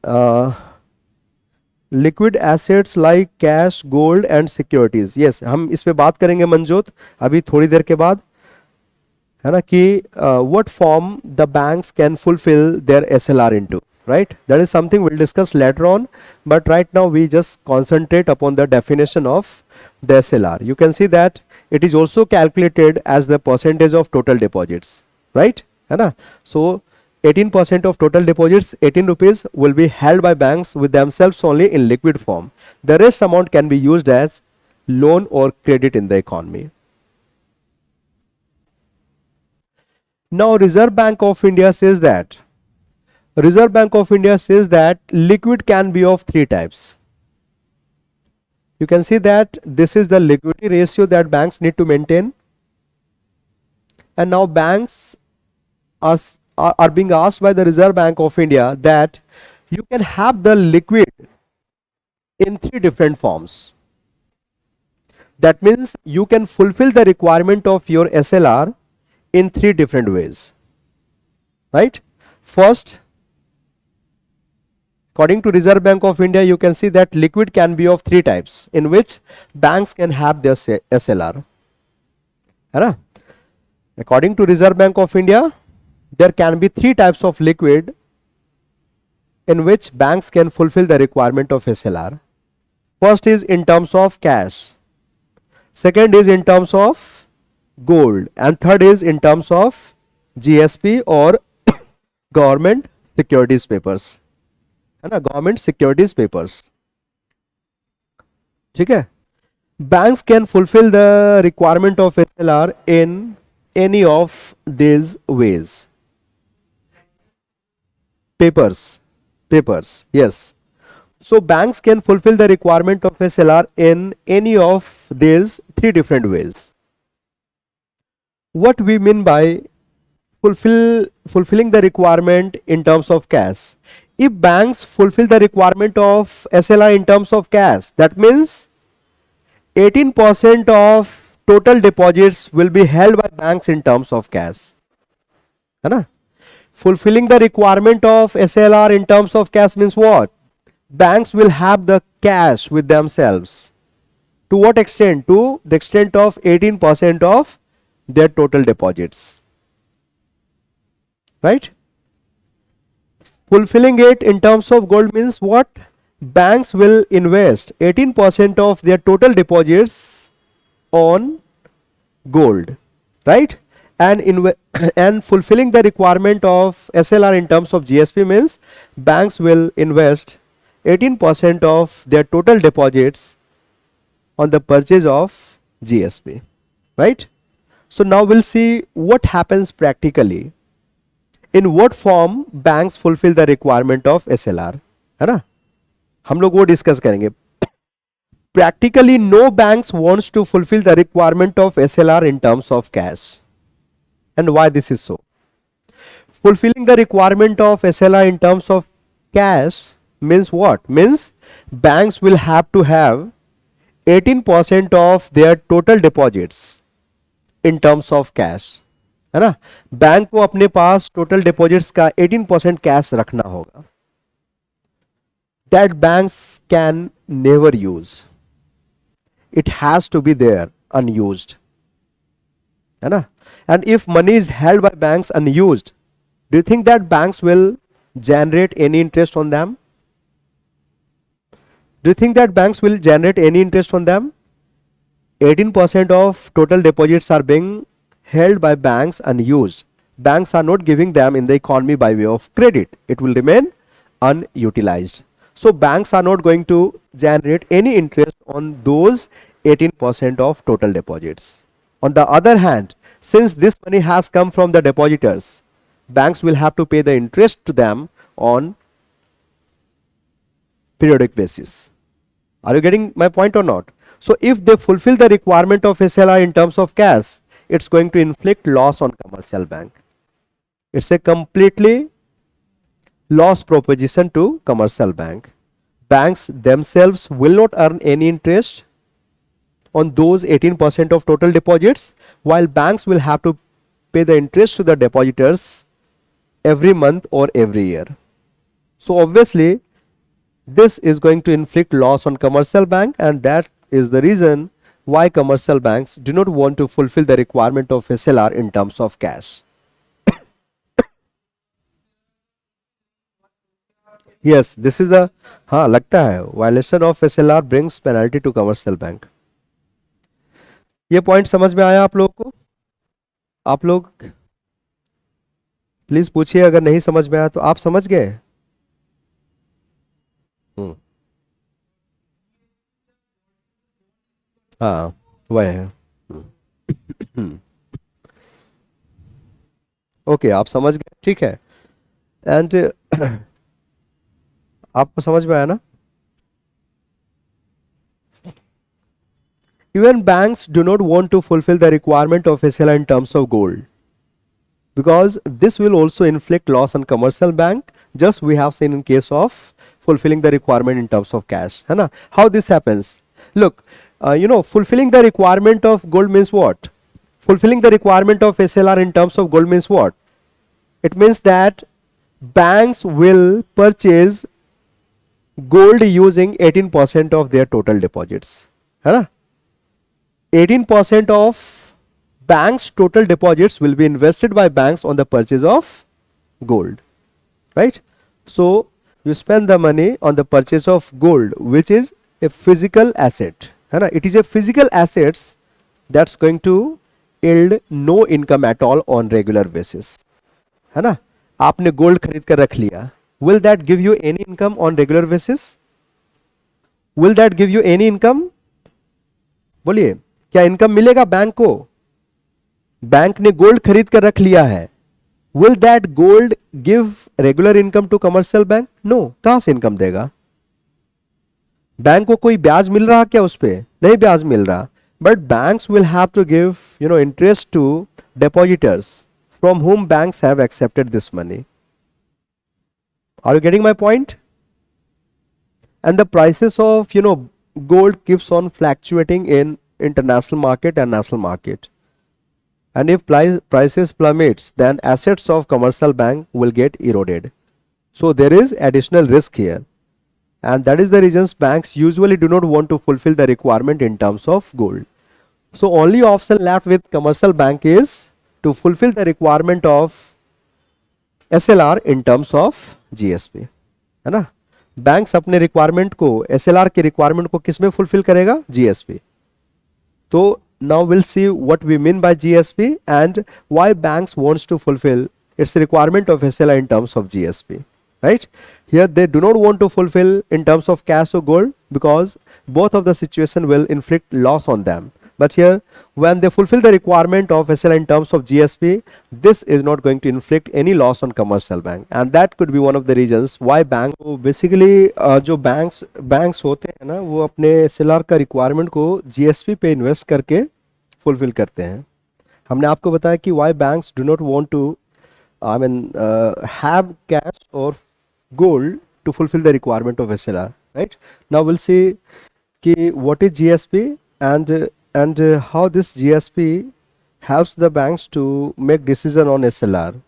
Liquid assets like cash, gold and securities. Yes, हम इस पे बात करेंगे मनजोत अभी थोड़ी देर के बाद, है ना, कि what form the banks can fulfil there SLR into, right? That is something we'll discuss later on, but right now we just concentrate upon the definition of the SLR. You can see that it is also calculated as the percentage of total deposits, right? है ना? So 18% of total deposits, 18 rupees, will be held by banks with themselves only in liquid form. The rest amount can be used as loan or credit in the economy. Now Reserve Bank of India says that liquid can be of 3 types. You can see that this is the liquidity ratio that banks need to maintain, and now banks are being asked by the Reserve Bank of India that you can have the liquid in 3 different forms. That means you can fulfill the requirement of your SLR in 3 different ways, right? First, according to Reserve Bank of India, you can see that liquid can be of 3 types in which banks can have their SLR. According to Reserve Bank of India, there can be 3 types of liquid in which banks can fulfill the requirement of SLR. First is in terms of cash, second is in terms of gold, and third is in terms of GSP or government securities papers. है ना, government securities papers. ठीक है, banks can fulfil the requirement of SLR in any of this ways. Papers, yes. So banks can fulfill the requirement of SLR in any of these 3 different ways. What we mean by fulfilling the requirement in terms of cash? If banks fulfill the requirement of SLR in terms of cash, that means 18% of total deposits will be held by banks in terms of cash. है ना? Fulfilling the requirement of SLR in terms of cash means what? Banks will have the cash with themselves. To what extent? To the extent of 18% of their total deposits. Right? Fulfilling it in terms of gold means what? Banks will invest 18% of their total deposits on gold, right? And fulfilling the requirement of SLR in terms of GSP means banks will invest 18% of their total deposits on the purchase of GSP, right? So now we'll see what happens practically. In what form banks fulfill the requirement of SLR, है ना? हम लोग वो discuss करेंगे. Practically no banks wants to fulfill the requirement of SLR in terms of cash. And why this is so? Fulfilling the requirement of SLR in terms of cash means what? Means banks will have to have 18% of their total deposits in terms of cash. है ना। Bank को अपने पास total deposits का 18% cash रखना होगा, that banks can never use, it has to be there unused, है ना। And if money is held by banks unused, do you think that banks will generate any interest on them? Do you think that banks will generate any interest on them? 18% of total deposits are being held by banks unused. Banks are not giving them in the economy by way of credit. It will remain unutilized. So banks are not going to generate any interest on those 18% of total deposits. On the other hand, since this money has come from the depositors, banks will have to pay the interest to them on periodic basis. Are you getting my point or not? So if they fulfill the requirement of SLR in terms of cash, it's going to inflict loss on commercial bank. It's a completely loss proposition to commercial bank. Banks themselves will not earn any interest on those 18% of total deposits, while banks will have to pay the interest to the depositors every month or every year. So obviously this is going to inflict loss on commercial bank, and that is the reason why commercial banks do not want to fulfill the requirement of SLR in terms of cash. Yes, this is the हाँ लगता है violation of SLR brings penalty to commercial bank. ये point समझ में आया आप लोगों को? आप लोग प्लीज पूछिए, अगर नहीं समझ में आया तो। आप समझ गए? हाँ वह है। ओके आप समझ गए, ठीक है। एंड आपको समझ में आया ना? Even banks do not want to fulfill the requirement of SLR in terms of gold, because this will also inflict loss on commercial bank, just we have seen in case of fulfilling the requirement in terms of cash, है ना। How this happens? Look, fulfilling the requirement of gold means what? Fulfilling the requirement of SLR in terms of gold means what? It means that banks will purchase gold using 18% of their total deposits, है ना। 18% of banks total deposits will be invested by banks on the purchase of gold, right? So you spend the money on the purchase of gold, which is a physical asset, है ना। It is a physical assets that's going to yield no income at all on regular basis, है ना। आपने gold खरीद कर रख लिया, will that give you any income on regular basis? Will that give you any income? बोलिए, क्या income मिलेगा बैंक को? बैंक ने गोल्ड खरीद कर रख लिया है, will that gold give regular income to commercial bank? No. कहां से इनकम देगा? बैंक को कोई ब्याज मिल रहा क्या उस पर? नहीं ब्याज मिल रहा, but banks will have to give interest to depositors from whom banks have accepted this money. Are you getting my point? And the prices of gold keeps on fluctuating in international market and national market, and if prices plummets, then assets of commercial bank will get eroded. So there is additional risk here, and that is the reasons banks usually do not want to fulfill the requirement in terms of gold. So only option left with commercial bank is to fulfill the requirement of SLR in terms of GSP, है ना। Banks अपने requirement को, SLR के requirement को किस में fulfil करेगा? GSP. तो now we'll see what we mean by GSP and why banks wants to fulfill its requirement of SLR in terms of GSP, right? Here they do not want to fulfill in terms of cash or gold, because both of the situation will inflict loss on them. But here when they fulfill the requirement of SLR in terms of GSP, this is not going to inflict any loss on commercial bank, and that could be one of the reasons why bank basically जो banks होते हैं ना, वो अपने SLR का requirement को GSP पे invest करके फुलफिल करते हैं। हमने आपको बताया कि why banks do not want to have cash or gold to fulfill the requirement of SLR, right? Now we'll see कि what is GSP and how this GSP helps the banks to make decision on SLR,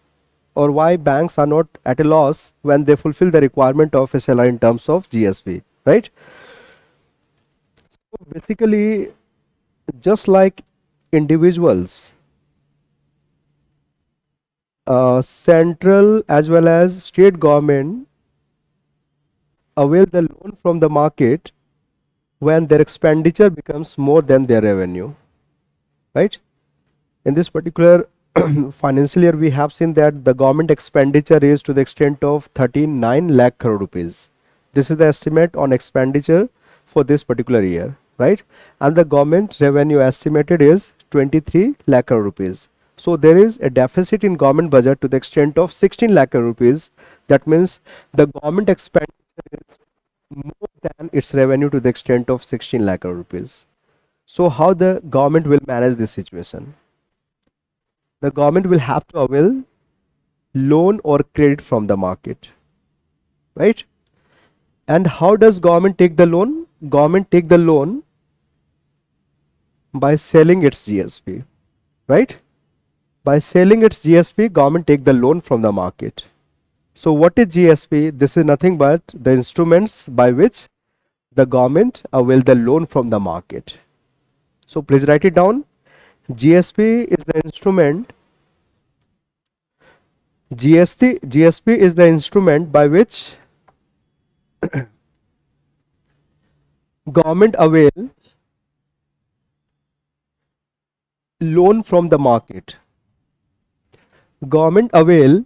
or why banks are not at a loss when they fulfill the requirement of SLR in terms of GSP, right? So basically, just like individuals, central as well as state government avail the loan from the market when their expenditure becomes more than their revenue, right? In this particular financial year, we have seen that the government expenditure is to the extent of 39 lakh crore rupees. This is the estimate on expenditure for this particular year, right? And the government revenue estimated is 23 lakh crore rupees. So there is a deficit in government budget to the extent of 16 lakh crore rupees. That means the government expenditure is more than its revenue to the extent of 16 lakh crore rupees. So how the government will manage this situation? The government will have to avail loan or credit from the market, right? And how does government take the loan? Government take the loan by selling its GSP, right? By selling its GSP, government take the loan from the market. So what is GSP? This is nothing but the instruments by which the government avail the loan from the market. So please write it down. GSP is the instrument. GSP is the instrument by which government avail loan from the market. Government avail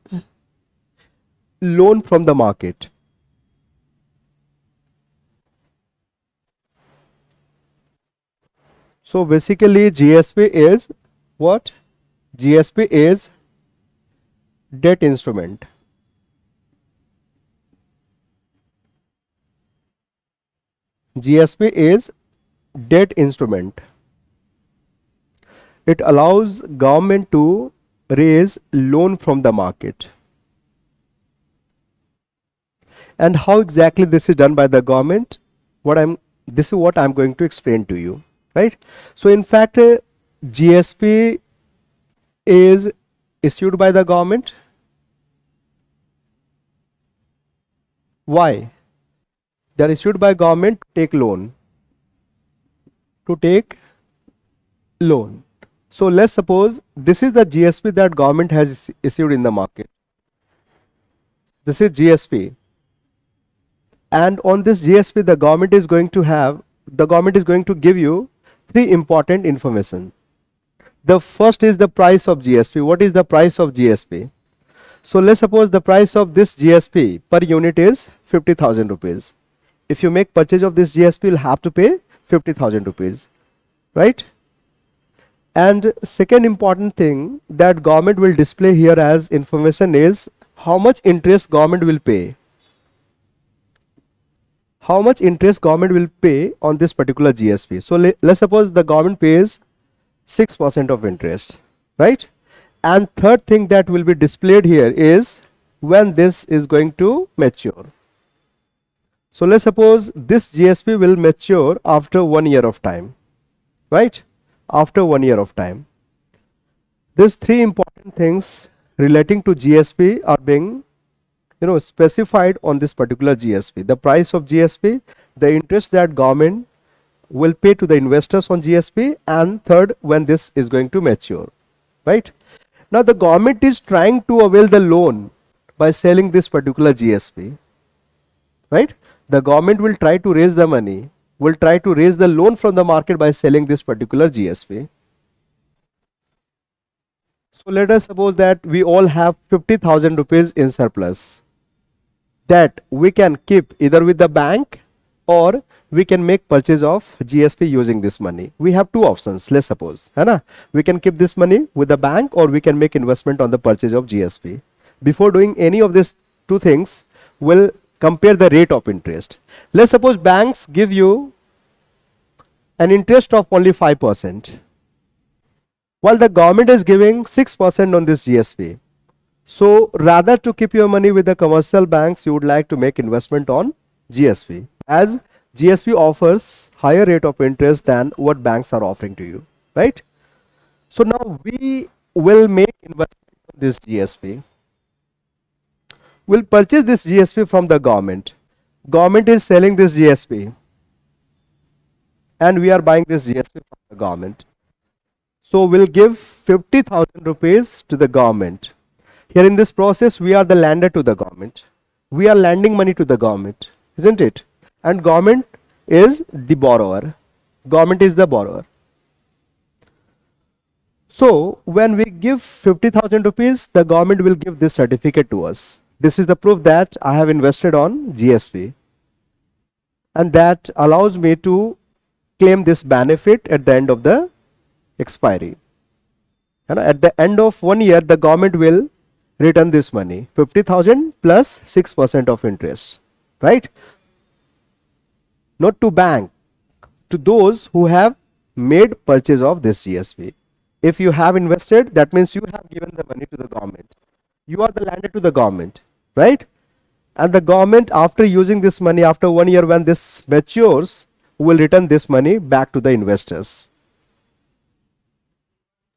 loan from the market. So basically GSP is what? GSP is debt instrument. GSP is debt instrument. It allows government to raise loan from the market. And how exactly this is done by the government? This is what I'm going to explain to you, right? So in fact, GSP is issued by the government. Why? They are issued by government to take loan. To take loan. So let's suppose this is the GSP that government has issued in the market. This is GSP. And on this GSP, the government is going to give you three important information. The first is the price of GSP. What is the price of GSP? So let's suppose the price of this GSP per unit is 50,000 rupees. If you make purchase of this GSP, you'll have to pay 50,000 rupees, right? And second important thing that government will display here as information is how much interest government will pay. How much interest government will pay on this particular GSP. So let's suppose the government pays 6% of interest, right? And third thing that will be displayed here is when this is going to mature. So let's suppose this GSP will mature after 1 year of time, right? After 1 year of time. These three important things relating to GSP are being specified on this particular GSP. The price of GSP, the interest that government will pay to the investors on GSP, and third, when this is going to mature, right? Now the government is trying to avail the loan by selling this particular GSP, right? The government will try to raise the money, will try to raise the loan from the market by selling this particular GSP. So let us suppose that we all have 50,000 rupees in surplus that we can keep either with the bank or we can make purchase of GSP using this money. We have two options. Let's suppose, we can keep this money with the bank or we can make investment on the purchase of GSP. Before doing any of these two things, we'll compare the rate of interest. Let's suppose banks give you an interest of only 5%, while the government is giving 6% on this GSP. So rather to keep your money with the commercial banks, you would like to make investment on GSP, as GSP offers higher rate of interest than what banks are offering to you, right? So now we will make investment in this GSP. We'll purchase this GSP from the government. Government is selling this GSP and we are buying this GSP from the government. So we'll give 50,000 rupees to the government. Here in this process, we are the lender to the government. We are lending money to the government, isn't it? And government is the borrower. Government is the borrower. So when we give 50,000 rupees, the government will give this certificate to us. This is the proof that I have invested on GSP. And that allows me to claim this benefit at the end of the expiry. And at the end of 1 year, the government will return this money, 50,000 plus 6% of interest, right? Not to bank, to those who have made purchase of this GSP. If you have invested, that means you have given the money to the government. You are the lender to the government, right? And the government, after using this money, after 1 year when this matures, will return this money back to the investors.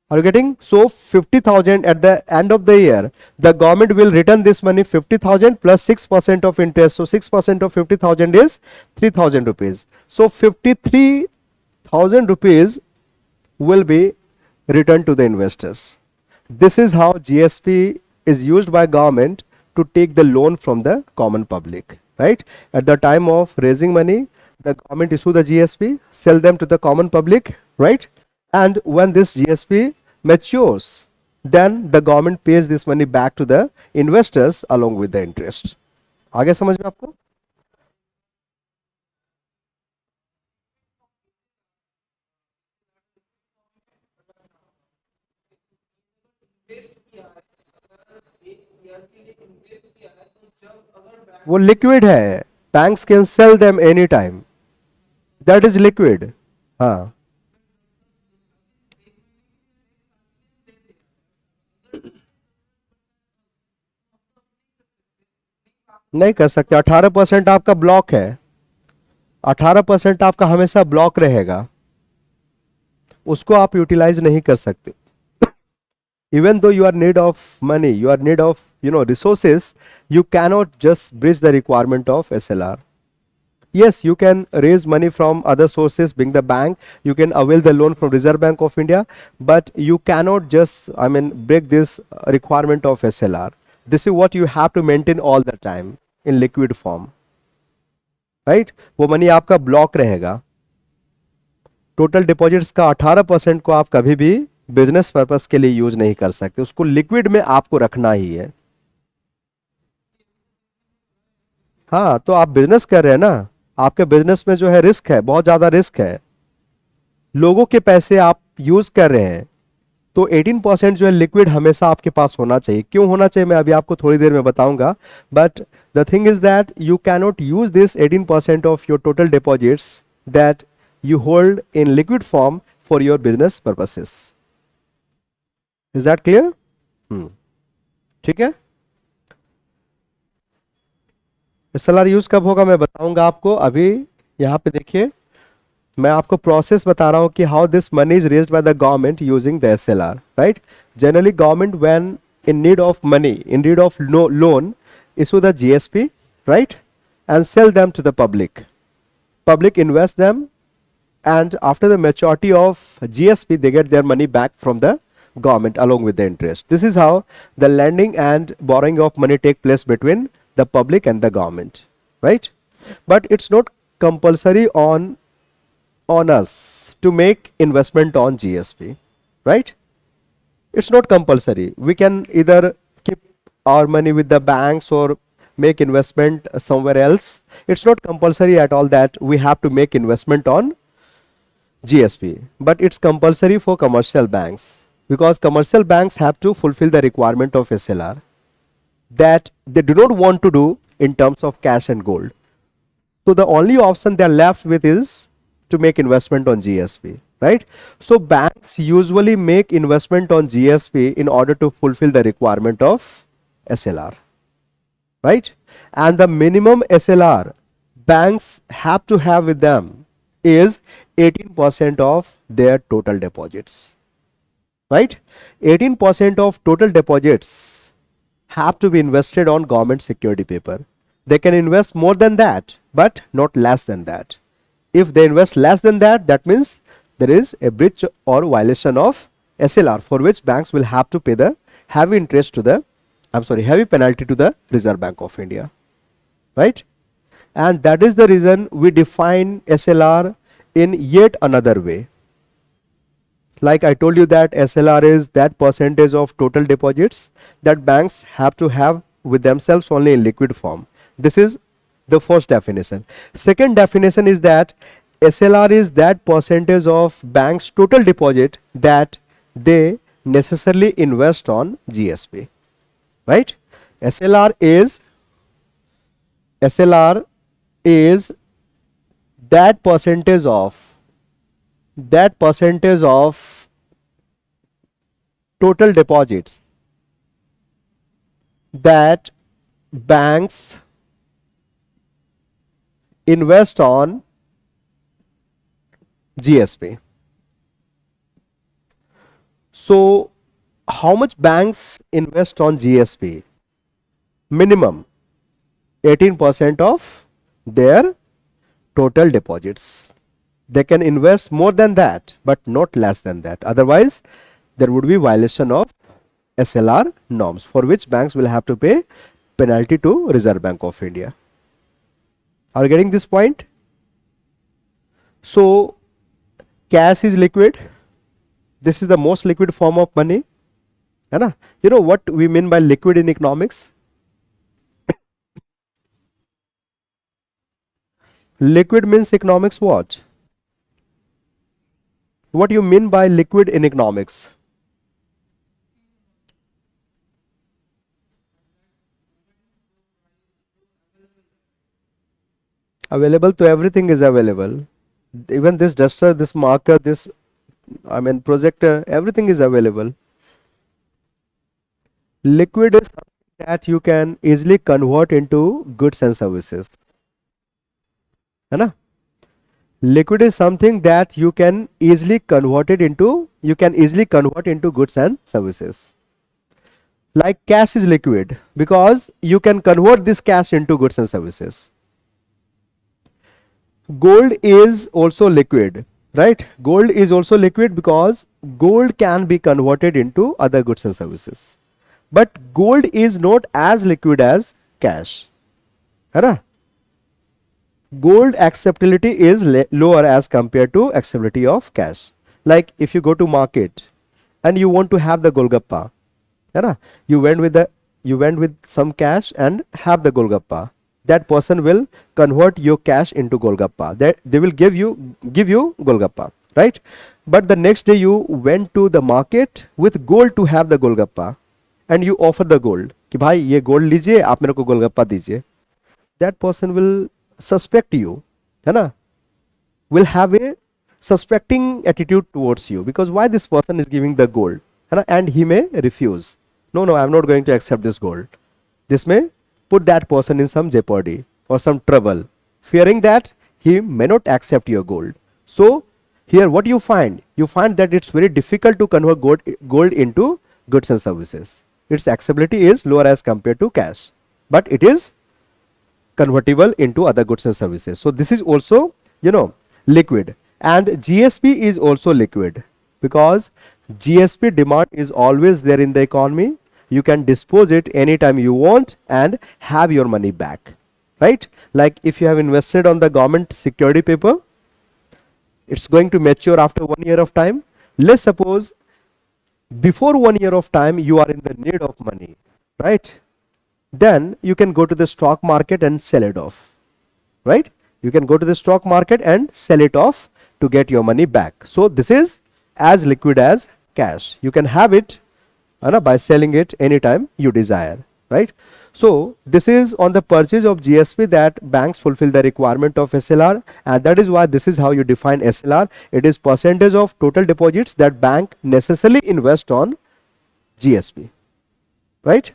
Are you getting? So 50,000 at the end of the year, the government will return this money 50,000 plus 6% of interest. So 6% of 50,000 is 3,000 rupees. So 53,000 rupees will be returned to the investors. This is how GSP is used by government to take the loan from the common public, right? At the time of raising money, the government issue the GSP, sell them to the common public, right? And when this GSP matures, then the government pays this money back to the investors along with the interest. आगे समझ में आपको? वो liquid है, banks can sell them anytime. That is liquid. हाँ, नहीं कर सकते. 18% आपका ब्लॉक है. 18% आपका हमेशा ब्लॉक रहेगा, उसको आप यूटिलाइज नहीं कर सकते. Even though you are need of money, you are need of resources, you cannot just bridge the requirement of SLR. Yes, you can raise money from other sources, being the bank. You can avail the loan from Reserve Bank of India, but you cannot just, break this requirement of SLR. This is what you have to maintain all the time in liquid form, right? वो money आपका block रहेगा. Total deposits का 18% को आप कभी भी business purpose के लिए यूज नहीं कर सकते, उसको लिक्विड में आपको रखना ही है. हाँ, तो आप बिजनेस कर रहे हैं ना, आपके बिजनेस में जो है रिस्क है, बहुत ज्यादा रिस्क है, लोगों के पैसे आप यूज कर रहे हैं, तो 18% जो है लिक्विड हमेशा आपके पास होना चाहिए. क्यों होना चाहिए मैं अभी आपको थोड़ी देर में बताऊंगा. But the thing is that you cannot use this 18% of your total deposits that you hold in liquid form for your business purposes. Is that clear? ठीक है. SLR यूज कब होगा मैं बताऊंगा आपको. अभी यहाँ पे देखिए, मैं आपको प्रोसेस बता रहा हूँ कि how this money is raised by the government using the SLR, right? Generally government when in need of money, in need of loan, issue the GSP, right? And sell them to the public. Public invest them, and after the maturity of GSP, they get their money back from the government along with the interest. This is how the lending and borrowing of money take place between the public and the government, right? But it's not compulsory on us to make investment on GSP, right? It's not compulsory. We can either keep our money with the banks or make investment somewhere else. It's not compulsory at all that we have to make investment on GSP, but it's compulsory for commercial banks, because commercial banks have to fulfill the requirement of SLR that they do not want to do in terms of cash and gold. So the only option they are left with is to make investment on GSP, right? So banks usually make investment on GSP in order to fulfill the requirement of SLR, right? And the minimum SLR banks have to have with them is 18% of their total deposits. right? 18% of total deposits have to be invested on government security paper. They can invest more than that, but not less than that. If they invest less than that, that means there is a breach or violation of SLR, for which banks will have to pay the heavy interest to the, heavy penalty to the Reserve Bank of India, right? And that is the reason we define SLR in yet another way. Like I told you that SLR is that percentage of total deposits that banks have to have with themselves only in liquid form. This is the first definition. Second definition is that SLR is that percentage of banks total deposit that they necessarily invest on GSP, right? SLR is that percentage of total deposits that banks invest on GSP. So how much banks invest on GSP? Minimum 18% of their total deposits. They can invest more than that, but not less than that. Otherwise, there would be violation of SLR norms, for which banks will have to pay penalty to Reserve Bank of India. Are you getting this point? So cash is liquid. This is the most liquid form of money. You know what we mean by liquid in economics? Liquid means economics what? What do you mean by liquid in economics? Available to everything is available. Even this duster, this marker, this projector, everything is available. Liquid is something that you can easily convert into goods and services. Liquid is something that you can easily convert into goods and services. Like cash is liquid because you can convert this cash into goods and services. Gold is also liquid, right? Gold is also liquid because gold can be converted into other goods and services. But gold is not as liquid as cash. Gold acceptability is lower as compared to acceptability of cash. Like if you go to market and you want to have the golgappa, you went with some cash and have the golgappa. That person will convert your cash into golgappa. They will give you golgappa, right? But the next day you went to the market with gold to have the golgappa, and you offer the gold कि भाई ये gold लीजिए, आप मेरे को गोलगप्पा दीजिए. That person will suspect you, will have a suspecting attitude towards you, because why this person is giving the gold, and he may refuse. No, I'm not going to accept this gold. This may put that person in some jeopardy or some trouble, fearing that he may not accept your gold. So here what you find that it's very difficult to convert gold into goods and services. Its acceptability is lower as compared to cash, but it is convertible into other goods and services. So this is also liquid. And GSP is also liquid because GSP demand is always there in the economy. You can dispose it anytime you want and have your money back, right? Like if you have invested on the government security paper, it's going to mature after 1 year of time. Let's suppose before 1 year of time you are in the need of money, right? Then you can go to the stock market and sell it off, right? You can go to the stock market and sell it off to get your money back. So this is as liquid as cash. You can have it by selling it anytime you desire, right? So this is on the purchase of GSP that banks fulfill the requirement of SLR, and that is why this is how you define SLR. It is percentage of total deposits that bank necessarily invest on GSP, right?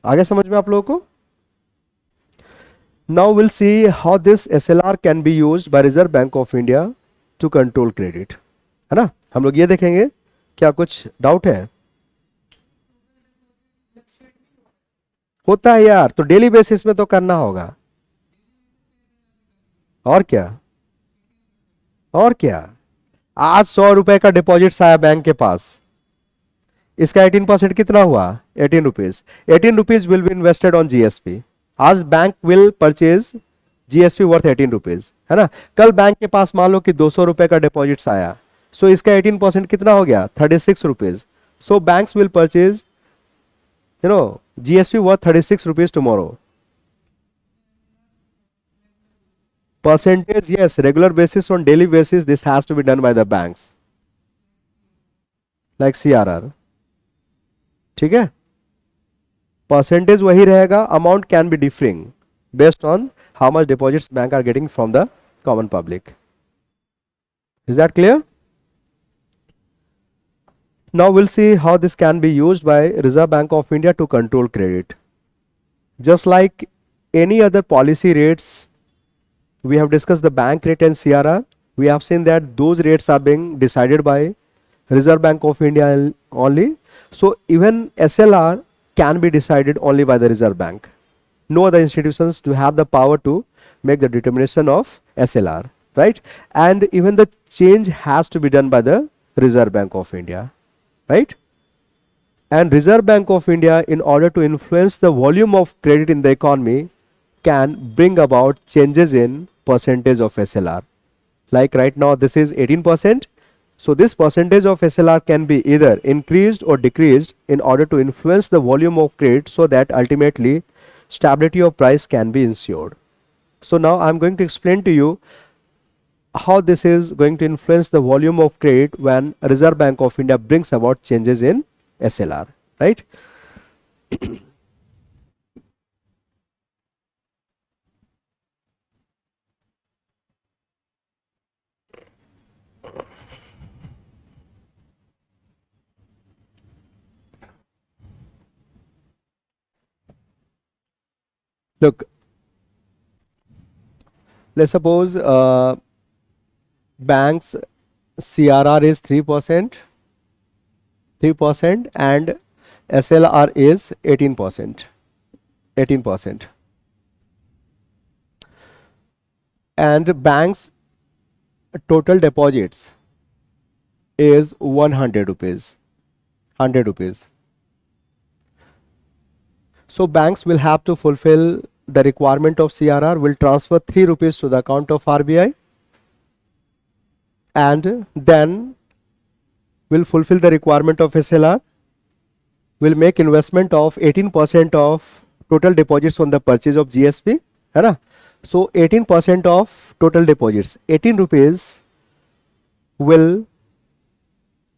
आगे समझ में आप लोगों को? Now we'll see how this SLR can be used by Reserve Bank of India to control credit, है ना? हम लोग ये देखेंगे क्या कुछ डाउट है? होता है यार, तो डेली बेसिस में तो करना होगा। और क्या, और क्या। आज 100 रुपए का डिपॉजिट आया बैंक के पास, इसका 18% कितना हुआ? 18 rupees. 18 rupees will be invested on GSP. आज bank will purchase GSP worth 18 rupees, है ना। कल बैंक के पास मान लो कि 200 रुपए का डिपॉजिट आया, सो इसका 18% कितना हो गया? 36 rupees. So banks will purchase GSP worth 36 rupees tomorrow. Percentage, yes, regular basis, on daily basis, this has to be done by the banks, like CRR. ठीक है, परसेंटेज वही रहेगा, amount can be differing based on how much deposits bank are getting from the common public. Is that clear? Now we'll see how this can be used by Reserve Bank of India to control credit. Just like any other policy rates, we have discussed the bank rate and CRR. We have seen that those rates are being decided by Reserve Bank of India only. So even SLR can be decided only by the Reserve Bank. No other institutions to have the power to make the determination of SLR, right? And even the change has to be done by the Reserve Bank of India, right? And Reserve Bank of India, in order to influence the volume of credit in the economy, can bring about changes in percentage of SLR. Like right now this is 18%. So this percentage of SLR can be either increased or decreased in order to influence the volume of credit, so that ultimately stability of price can be ensured. So now I am going to explain to you how this is going to influence the volume of credit when Reserve Bank of India brings about changes in SLR, right? Look, let's suppose bank's CRR is 3%, and SLR is 18%, 18%. And bank's total deposits is 100 rupees, 100 rupees. So banks will have to fulfill the requirement of CRR, will transfer 3 rupees to the account of RBI, and then will fulfill the requirement of SLR, will make investment of 18% of total deposits on the purchase of GSP, है ना. So 18% of total deposits, 18 rupees will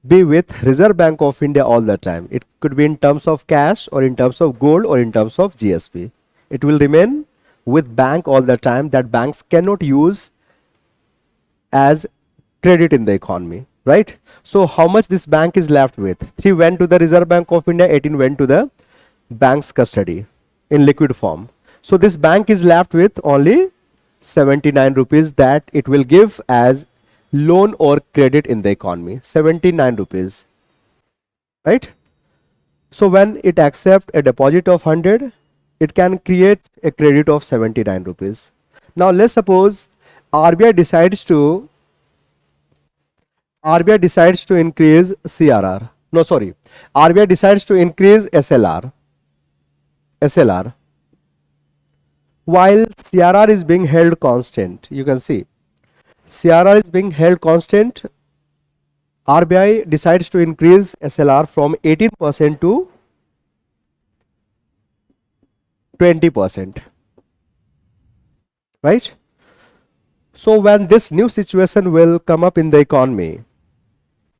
be with Reserve Bank of India all the time. It could be in terms of cash, or in terms of gold, or in terms of GSP. It will remain with bank all the time, that banks cannot use as credit in the economy, right? So how much this bank is left with? 3 went to the Reserve Bank of India, 18 went to the bank's custody in liquid form. So this bank is left with only 79 rupees that it will give as loan or credit in the economy. 79 rupees, right? So when it accepts a deposit of 100, it can create a credit of 79 rupees. Now let's suppose RBI decides to increase CRR. No, sorry. RBI decides to increase SLR. While CRR is being held constant, you can see CRR is being held constant. RBI decides to increase SLR from 18% to 20%, right? So when this new situation will come up in the economy,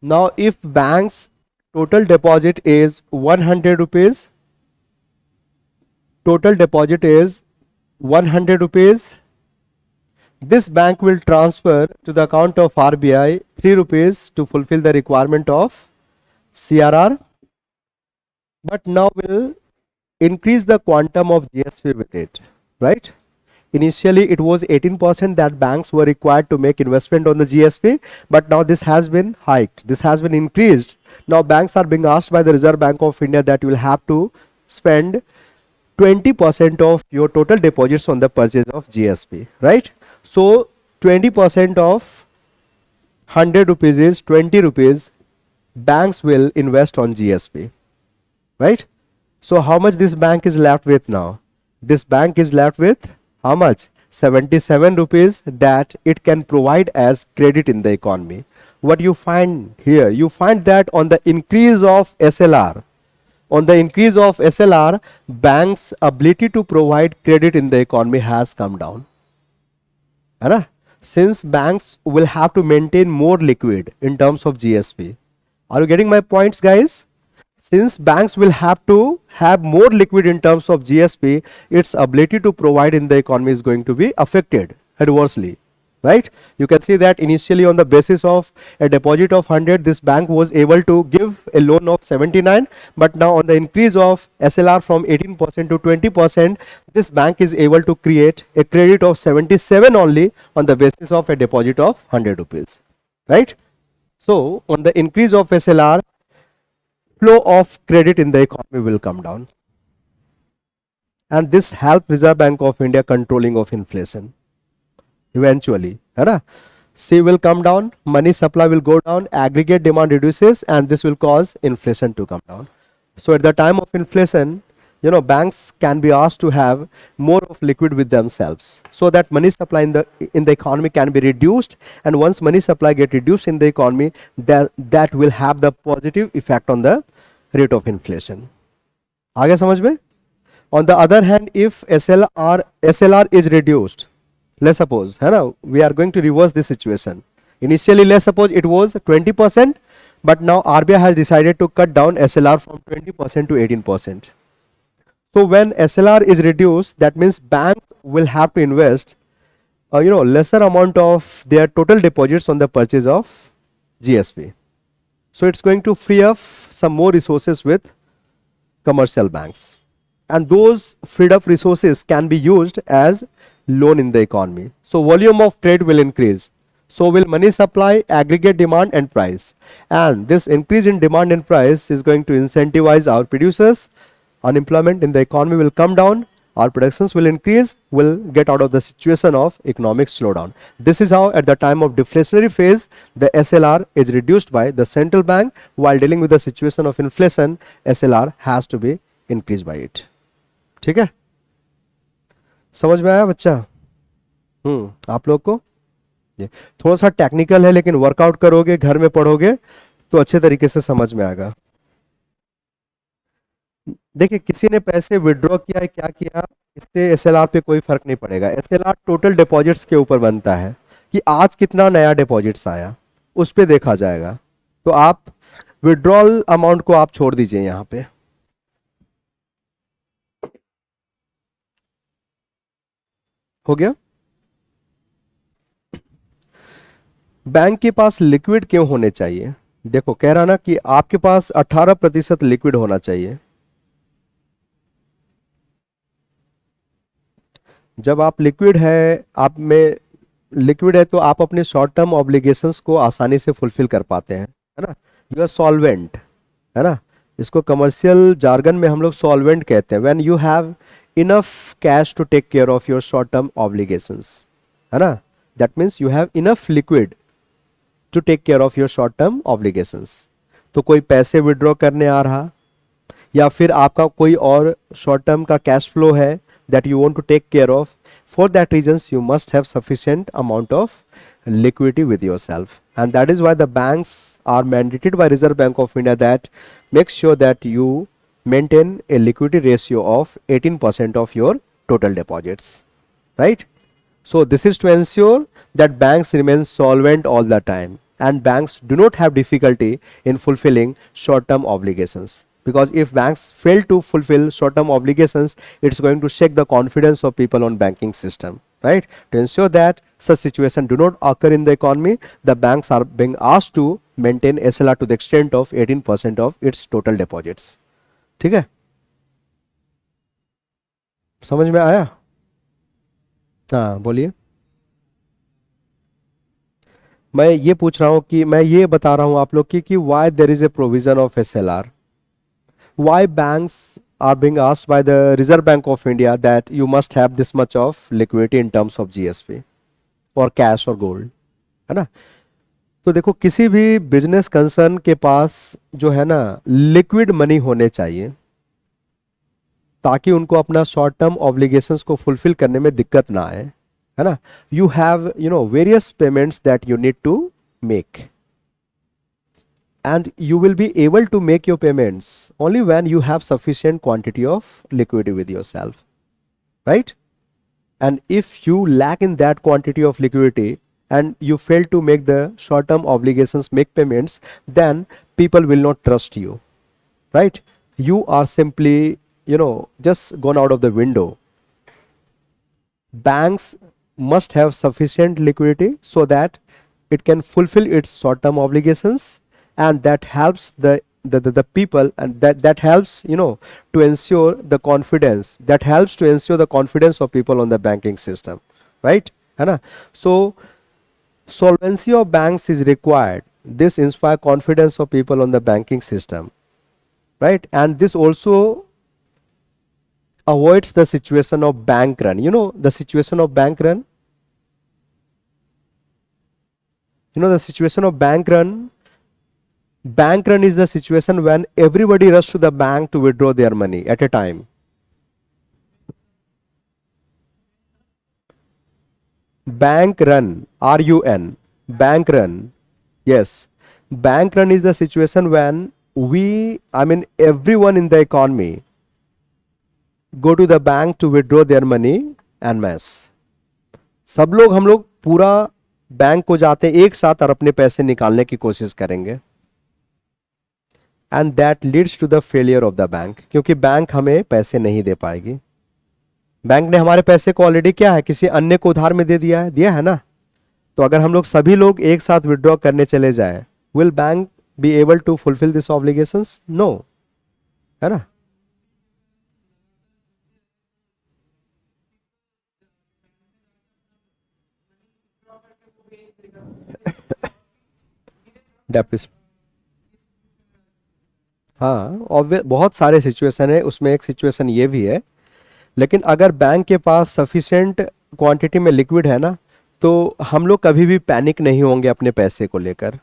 now if bank's total deposit is 100 rupees, this bank will transfer to the account of RBI 3 rupees to fulfill the requirement of CRR, but now will increase the quantum of GSP with it, right? Initially, it was 18% that banks were required to make investment on the GSP, but now this has been hiked. This has been increased. Now banks are being asked by the Reserve Bank of India that you will have to spend 20% of your total deposits on the purchase of GSP, right? So 20% of 100 rupees is 20 rupees banks will invest on GSP, right? So how much this bank is left with now? This bank is left with how much? 77 rupees that it can provide as credit in the economy. What you find here? You find that on the increase of SLR, banks' ability to provide credit in the economy has come down. है ना? Since banks will have to maintain more liquid in terms of GSP. Are you getting my points, guys? Since banks will have to have more liquid in terms of GSP, its ability to provide in the economy is going to be affected adversely, right? You can see that initially on the basis of a deposit of 100, this bank was able to give a loan of 79, but now on the increase of SLR from 18% to 20%, this bank is able to create a credit of 77 only on the basis of a deposit of 100 rupees, right? So on the increase of SLR, flow of credit in the economy will come down, and this help Reserve Bank of India controlling of inflation eventually, है ना? C will come down, money supply will go down, aggregate demand reduces, and this will cause inflation to come down. So at the time of inflation, banks can be asked to have more of liquid with themselves, so that money supply in the economy can be reduced, and once money supply get reduced in the economy, that will have the positive effect on the rate of inflation. आ गया समझ में? On the other hand, if SLR is reduced, let's suppose, है ना, we are going to reverse this situation. Initially, let's suppose it was 20%, but now RBI has decided to cut down SLR from 20% to 18%. So when SLR is reduced, that means banks will have to invest lesser amount of their total deposits on the purchase of GSP. So it's going to free up some more resources with commercial banks, and those freed up resources can be used as loan in the economy. So volume of trade will increase, so will money supply, aggregate demand and price, and this increase in demand and price is going to incentivize our producers. Unemployment in the economy will come down, our productions will increase, will get out of the situation of economic slowdown. This is how at the time of deflationary phase, the SLR is reduced by the central bank. While dealing with the situation of inflation, SLR has to be increased by it. ठीक है? समझ में आया बच्चा? आप लोग को ये थोड़ा सा टेक्निकल है, लेकिन वर्कआउट करोगे, घर में पढ़ोगे तो अच्छे तरीके से समझ में आएगा. देखिए, किसी ने पैसे विड्रॉ किया है, क्या किया, इससे एसएलआर पे कोई फर्क नहीं पड़ेगा. एसएलआर टोटल डिपॉजिट्स के ऊपर बनता है कि आज कितना नया डिपॉजिट्स आया, उस पे देखा जाएगा. तो आप विड्रॉल अमाउंट को आप छोड़ दीजिए यहाँ पे. हो गया? बैंक के पास लिक्विड क्यों होने चाहिए? देखो, कह रहा ना कि आपके पास 18% लिक्विड होना चाहिए. जब आप लिक्विड है, आप में लिक्विड है, तो आप अपने शॉर्ट टर्म ऑब्लिगेशंस को आसानी से फुलफिल कर पाते हैं, है ना. यू आर सॉल्वेंट, है ना. इसको कमर्शियल जार्गन में हम लोग सॉल्वेंट कहते हैं. When you have enough cash to take care of your short term obligations, है ना, that means you have enough liquid to take care of your short term obligations. तो कोई पैसे विड्रॉ करने आ रहा, या फिर आपका कोई और शॉर्ट टर्म का कैश फ्लो है that you want to take care of, for that reasons you must have sufficient amount of liquidity with yourself, and that is why the banks are mandated by Reserve Bank of India that make sure that you maintain a liquidity ratio of 18% of your total deposits, right? So this is to ensure that banks remain solvent all the time, and banks do not have difficulty in fulfilling short term obligations. Because if banks fail to fulfill short-term obligations, it's going to shake the confidence of people on banking system, right? To ensure that such situation do not occur in the economy, the banks are being asked to maintain SLR to the extent of 18% of its total deposits. ठीक है? समझ में आया? हाँ बोलिए। मैं ये पूछ रहा हूँ कि मैं ये बता रहा हूँ आप लोग की कि why there is a provision of SLR, why banks are being asked by the Reserve Bank of India that you must have this much of liquidity in terms of GSP or cash or gold, है ना। तो देखो किसी भी business concern के पास जो है ना लिक्विड मनी होने चाहिए, ताकि उनको अपना शॉर्ट टर्म ऑब्लिगेशंस को फुलफिल करने में दिक्कत ना आए, है ना। You have various payments that you need to make, and you will be able to make your payments only when you have sufficient quantity of liquidity with yourself, right? And if you lack in that quantity of liquidity and you fail to make the short term obligations, make payments, then people will not trust you, right? You are simply just gone out of the window. Banks must have sufficient liquidity so that it can fulfill its short term obligations, and that helps the people, and that helps to ensure the confidence, that helps to ensure the confidence of people on the banking system, right, है ना। So solvency of banks is required. This inspire confidence of people on the banking system, right? And this also avoids the situation of bank run. The situation of bank run, the situation of bank run. Bank run is the situation when everybody rush to the bank to withdraw their money at a time. Bank run, RUN, bank run. Yes, bank run is the situation when everyone in the economy go to the bank to withdraw their money en masse. सब लोग हम लोग पूरा bank को जाते एक साथ और अपने पैसे निकालने की कोशिश करेंगे, and that leads to the failure of the bank, क्योंकि बैंक हमें पैसे नहीं दे पाएगी। बैंक ने हमारे पैसे को ऑलरेडी क्या है, किसी अन्य को उधार में दे दिया है ना। तो अगर हम लोग सभी लोग एक साथ विड्रॉ करने चले जाए, will bank be able to fulfil this obligations? No, है ना। डेप्रिस हाँ, और बहुत सारे सिचुएशन है, उसमें एक सिचुएशन ये भी है। लेकिन अगर बैंक के पास सफिशिएंट क्वांटिटी में लिक्विड है ना, तो हम लोग कभी भी पैनिक नहीं होंगे अपने पैसे को लेकर,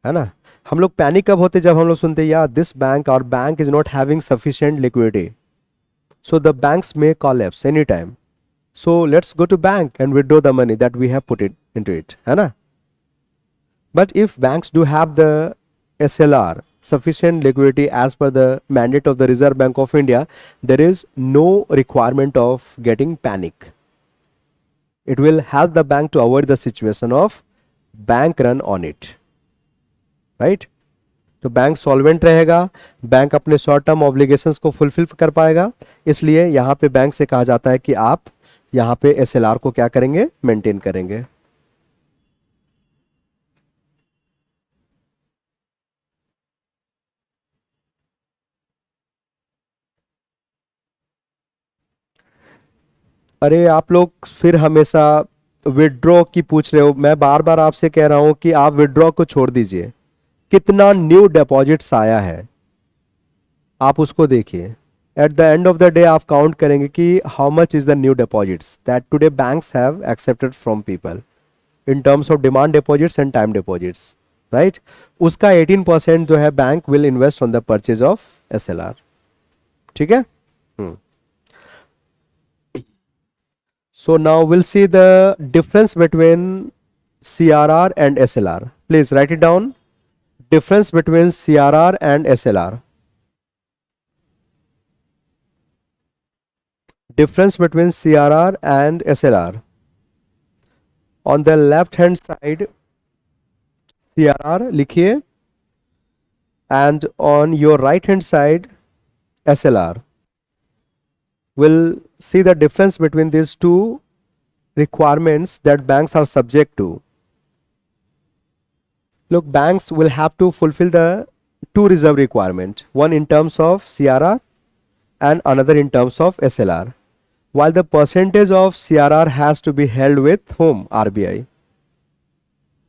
है ना। हम लोग पैनिक कब होते, जब हम लोग सुनते यार दिस बैंक और bank is not having sufficient liquidity, so the banks may collapse any time, so let's go to bank and withdraw the money that we have put it into it, है ना। But if banks do have the SLR, sufficient liquidity as per the mandate of the Reserve Bank of India, there is no requirement of getting panic. It will help the bank to avoid the situation of bank run on it, right? तो bank solvent रहेगा, bank अपने short term obligations को fulfil कर पाएगा। इसलिए यहाँ पे bank से कहा जाता है कि आप यहाँ पे SLR को क्या करेंगे, मेंटेन करेंगे। अरे आप लोग फिर हमेशा विड्रॉ की पूछ रहे हो। मैं बार बार आपसे कह रहा हूं कि आप विड्रॉ को छोड़ दीजिए। कितना न्यू डिपॉजिट्स आया है आप उसको देखिए। At the end of the day आप काउंट करेंगे कि how much is the new deposits that today banks have accepted from people in terms of demand deposits and time deposits, right. उसका 18% जो है bank will invest on the purchase of SLR, ठीक है। So now we'll see the difference between CRR and SLR. Please write it down. Difference between CRR and SLR. Difference between CRR and SLR. On the left hand side CRR लिखिए, and on your right hand side SLR. We'll see the difference between these two requirements that banks are subject to. Look, banks will have to fulfill the two reserve requirement, one in terms of CRR and another in terms of SLR. while the percentage of CRR has to be held with whom? RBI.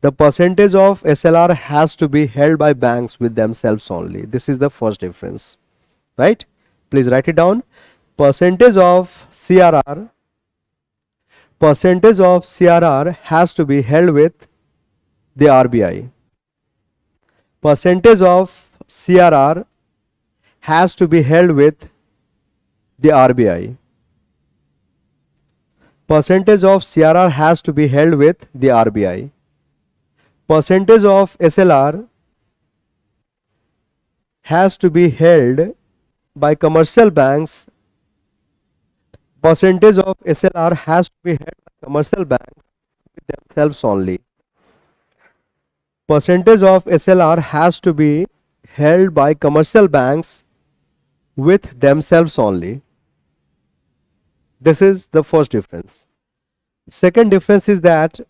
The percentage of SLR has to be held by banks with themselves only. This is the first difference, right? Please write it down. Percentage of CRR has to be held with the RBI. Percentage of CRR has to be held with the RBI. Percentage of CRR has to be held with the RBI. Percentage of SLR has to be held by commercial banks. Percentage of SLR has to be held by commercial banks with themselves only. Percentage of SLR has to be held by commercial banks with themselves only. This is the first difference. Second difference is that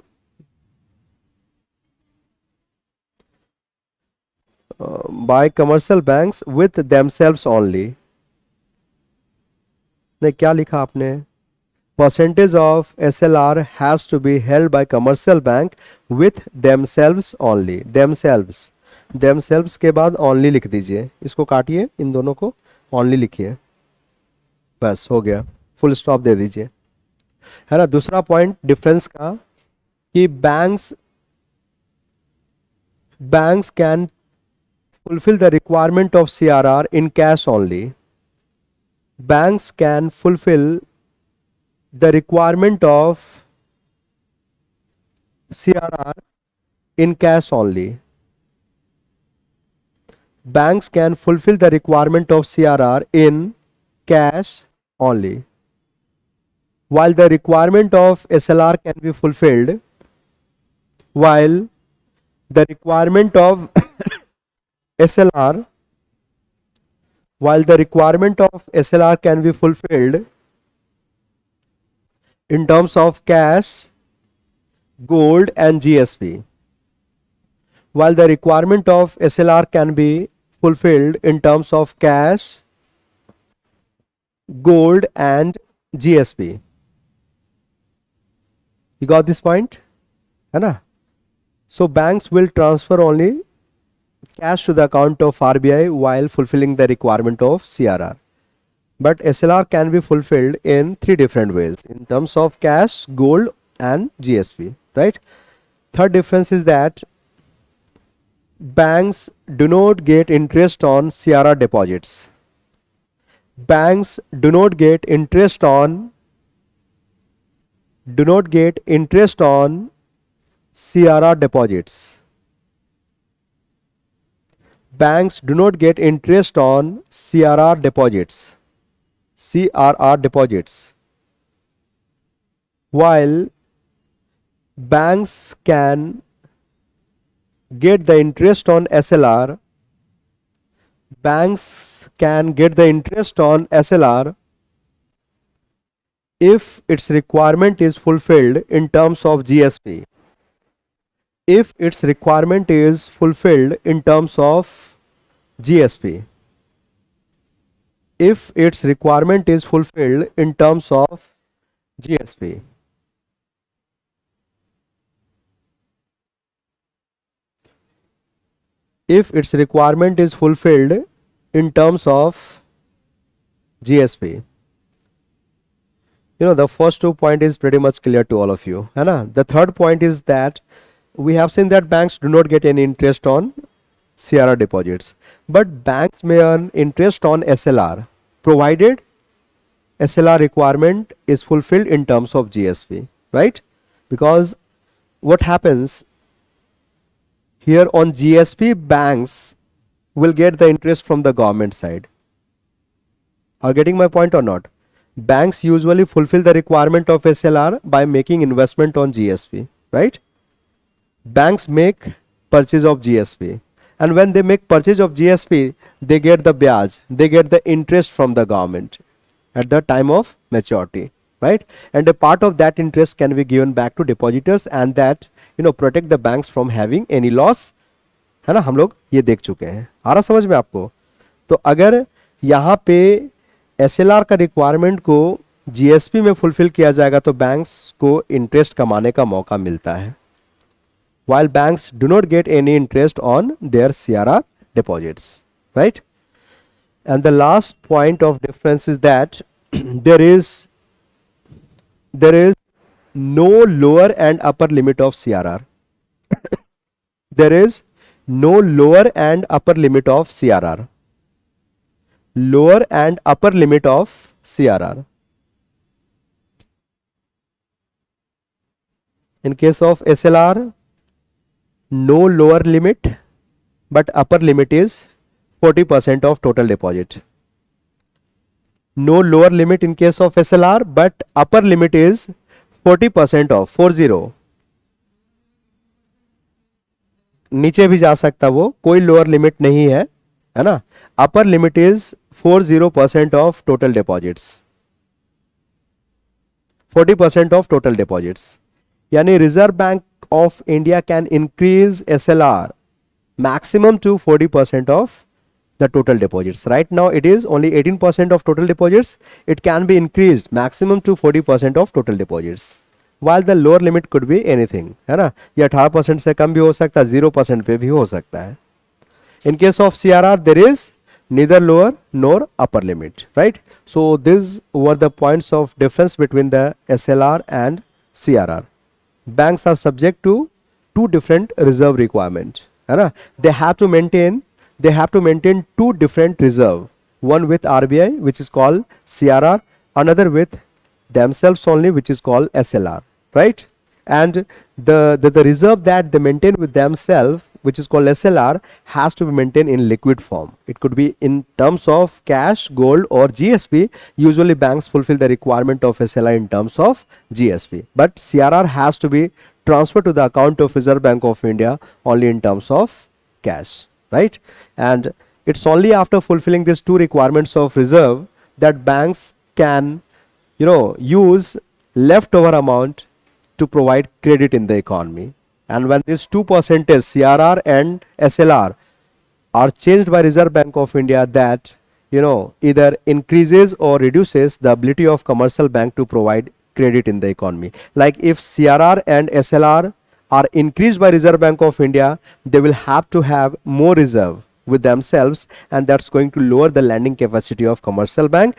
by commercial banks with themselves only. ने क्या लिखा आपने? Percentage of SLR has to be held by commercial bank with themselves only. Themselves के बाद only लिख दीजिए. इसको काटिए, इन दोनों को only लिखिए. बस हो गया, फुल स्टॉप दे दीजिए, है ना. दूसरा पॉइंट डिफरेंस का कि banks can fulfill the requirement of CRR in cash only. Banks can fulfill the requirement of CRR in cash only. Banks can fulfill the requirement of CRR in cash only, while the requirement of SLR can be fulfilled, while the requirement of SLR can be fulfilled in terms of cash, gold and GSP, while the requirement of SLR can be fulfilled in terms of cash, gold and GSP. You got this point? है ना? So banks will transfer only cash to the account of RBI while fulfilling the requirement of CRR. But SLR can be fulfilled in three different ways in terms of cash, gold and GSP, right? Third difference is that banks do not get interest on CRR deposits. Banks do not get interest on CRR deposits. Banks do not get interest on CRR deposits. While banks can get the interest on SLR, if its requirement is fulfilled in terms of GSP. If its requirement is fulfilled in terms of GSP. If its requirement is fulfilled in terms of GSP. If its requirement is fulfilled in terms of GSP. You know, the first 2 point is pretty much clear to all of you, है ना? The third point is that we have seen that banks do not get any interest on CRR deposits, but banks may earn interest on SLR provided SLR requirement is fulfilled in terms of GSP, right? Because what happens here on GSP, banks will get the interest from the government side. Are getting my point or not? Banks usually fulfill the requirement of SLR by making investment on GSP, right? Banks make purchase of GSP, and when they make purchase of GSP, they get the byaj, they get the interest from the government at the time of maturity, right? And a part of that interest can be given back to depositors, and that, you know, protect the banks from having any loss, है ना? हम लोग ये देख चुके हैं. आ रहा समझ में आपको? तो अगर यहाँ पे SLR का रिक्वायरमेंट को जीएसपी में फुलफिल किया जाएगा तो बैंक्स को इंटरेस्ट कमाने का मौका मिलता है, while banks do not get any interest on their CRR deposits, right? And the last point of difference is that there is no lower and upper limit of CRR. There is no lower and upper limit of CRR. Lower and upper limit of CRR. In case of SLR, no lower limit, but upper limit is 40% of total deposit. No lower limit in case of SLR, but upper limit is 40% of 40. नीचे भी जा सकता, वो कोई lower limit नहीं है ना. Upper limit is 40% of total deposits, 40% of total deposits. यानी reserve bank of India can increase SLR maximum to 40% of the total deposits. Right now it is only 18% of total deposits. It can be increased maximum to 40% of total deposits, while the lower limit could be anything, है ना. ये 18% से कम भी हो सकता है, 0% पे भी हो सकता है. In case of CRR there is neither lower nor upper limit, right? So these were the points of difference between the SLR and CRR. Banks are subject to two different reserve requirements, है ना. They have to maintain two different reserve, one with RBI which is called CRR, another with themselves only which is called SLR, right? And the reserve that they maintain with themselves which is called SLR has to be maintained in liquid form. It could be in terms of cash, gold or GSP. Usually banks fulfill the requirement of SLR in terms of GSP, but CRR has to be transferred to the account of Reserve Bank of India only in terms of cash, right? And it's only after fulfilling these two requirements of reserve that banks can use leftover amount to provide credit in the economy. And when these 2% CRR and SLR are changed by Reserve Bank of India, that either increases or reduces the ability of commercial bank to provide credit in the economy. Like if CRR and SLR are increased by Reserve Bank of India, they will have to have more reserve with themselves, and that's going to lower the lending capacity of commercial bank,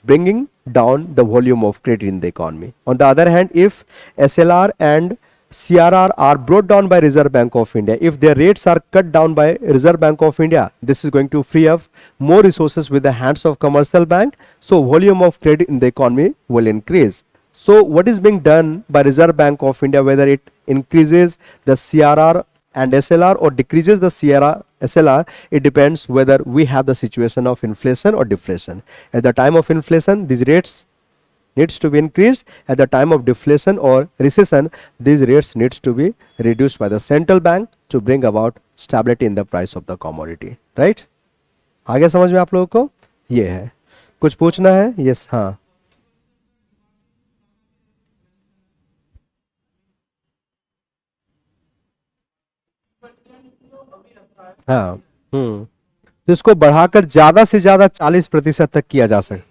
bringing down the volume of credit in the economy. On the other hand, if SLR and CRR are brought down by Reserve Bank of India, if their rates are cut down by Reserve Bank of India, this is going to free up more resources with the hands of commercial bank, so volume of credit in the economy will increase. So what is being done by Reserve Bank of India, whether it increases the CRR and SLR or decreases the CRR SLR, it depends whether we have the situation of inflation or deflation. At the time of inflation, these rates needs to be increased. At the time of deflation or recession, these rates needs to be reduced by the central bank to bring about stability in the price of the commodity, right? आगे समझ में आप लोगों को ये है. कुछ पूछना है? यस, हाँ. हाँ. तो इसको बढ़ाकर ज्यादा से ज्यादा 40% तक किया जा सकता.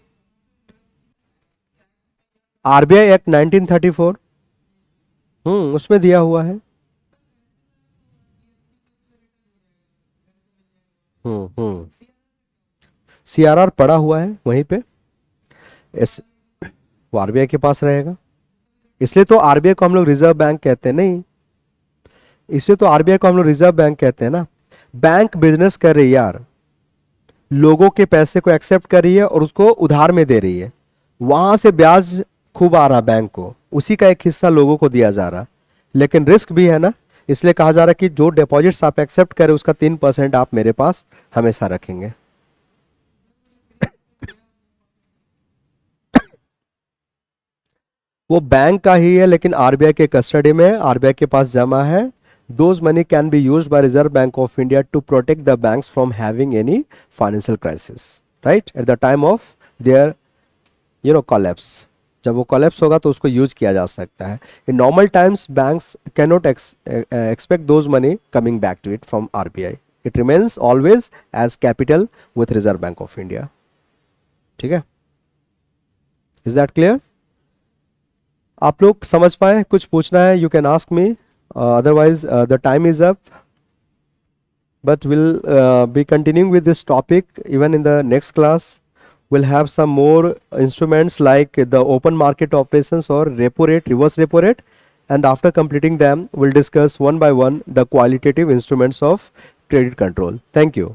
आरबीआई एक्ट 1934 उसमें दिया हुआ है. सीआरआर पड़ा हुआ है वहीं पे, इस वो आरबीआई के पास रहेगा. इसलिए तो आरबीआई को हम लोग रिजर्व बैंक कहते हैं. नहीं, इसलिए तो आरबीआई को हम लोग रिजर्व बैंक कहते हैं ना. बैंक बिजनेस कर रही है यार, लोगों के पैसे को एक्सेप्ट कर रही है और उसको उधार में दे रही है. वहां से ब्याज खूब आ रहा बैंक को, उसी का एक हिस्सा लोगों को दिया जा रहा. लेकिन रिस्क भी है ना, इसलिए कहा जा रहा है कि जो डिपॉजिट्स आप एक्सेप्ट करें उसका 3% आप मेरे पास हमेशा रखेंगे. वो बैंक का ही है लेकिन आरबीआई के कस्टडी में, आरबीआई के पास जमा है. Those money can be used by Reserve Bank of India to protect the banks from having any financial crisis, right? At the time of their collapse. जब वो collapse होगा तो उसको यूज किया जा सकता है. In normal times banks cannot expect those money coming back to it from RBI. It remains always as capital with Reserve Bank of India. ठीक है. Is that clear? आप लोग समझ पाए? कुछ पूछना है, you can ask me, otherwise the time is up, but we'll be continuing with this topic even in the next class. We'll have some more instruments like the open market operations or repo rate, reverse repo rate, and after completing them we'll discuss one by one the qualitative instruments of credit control. Thank you.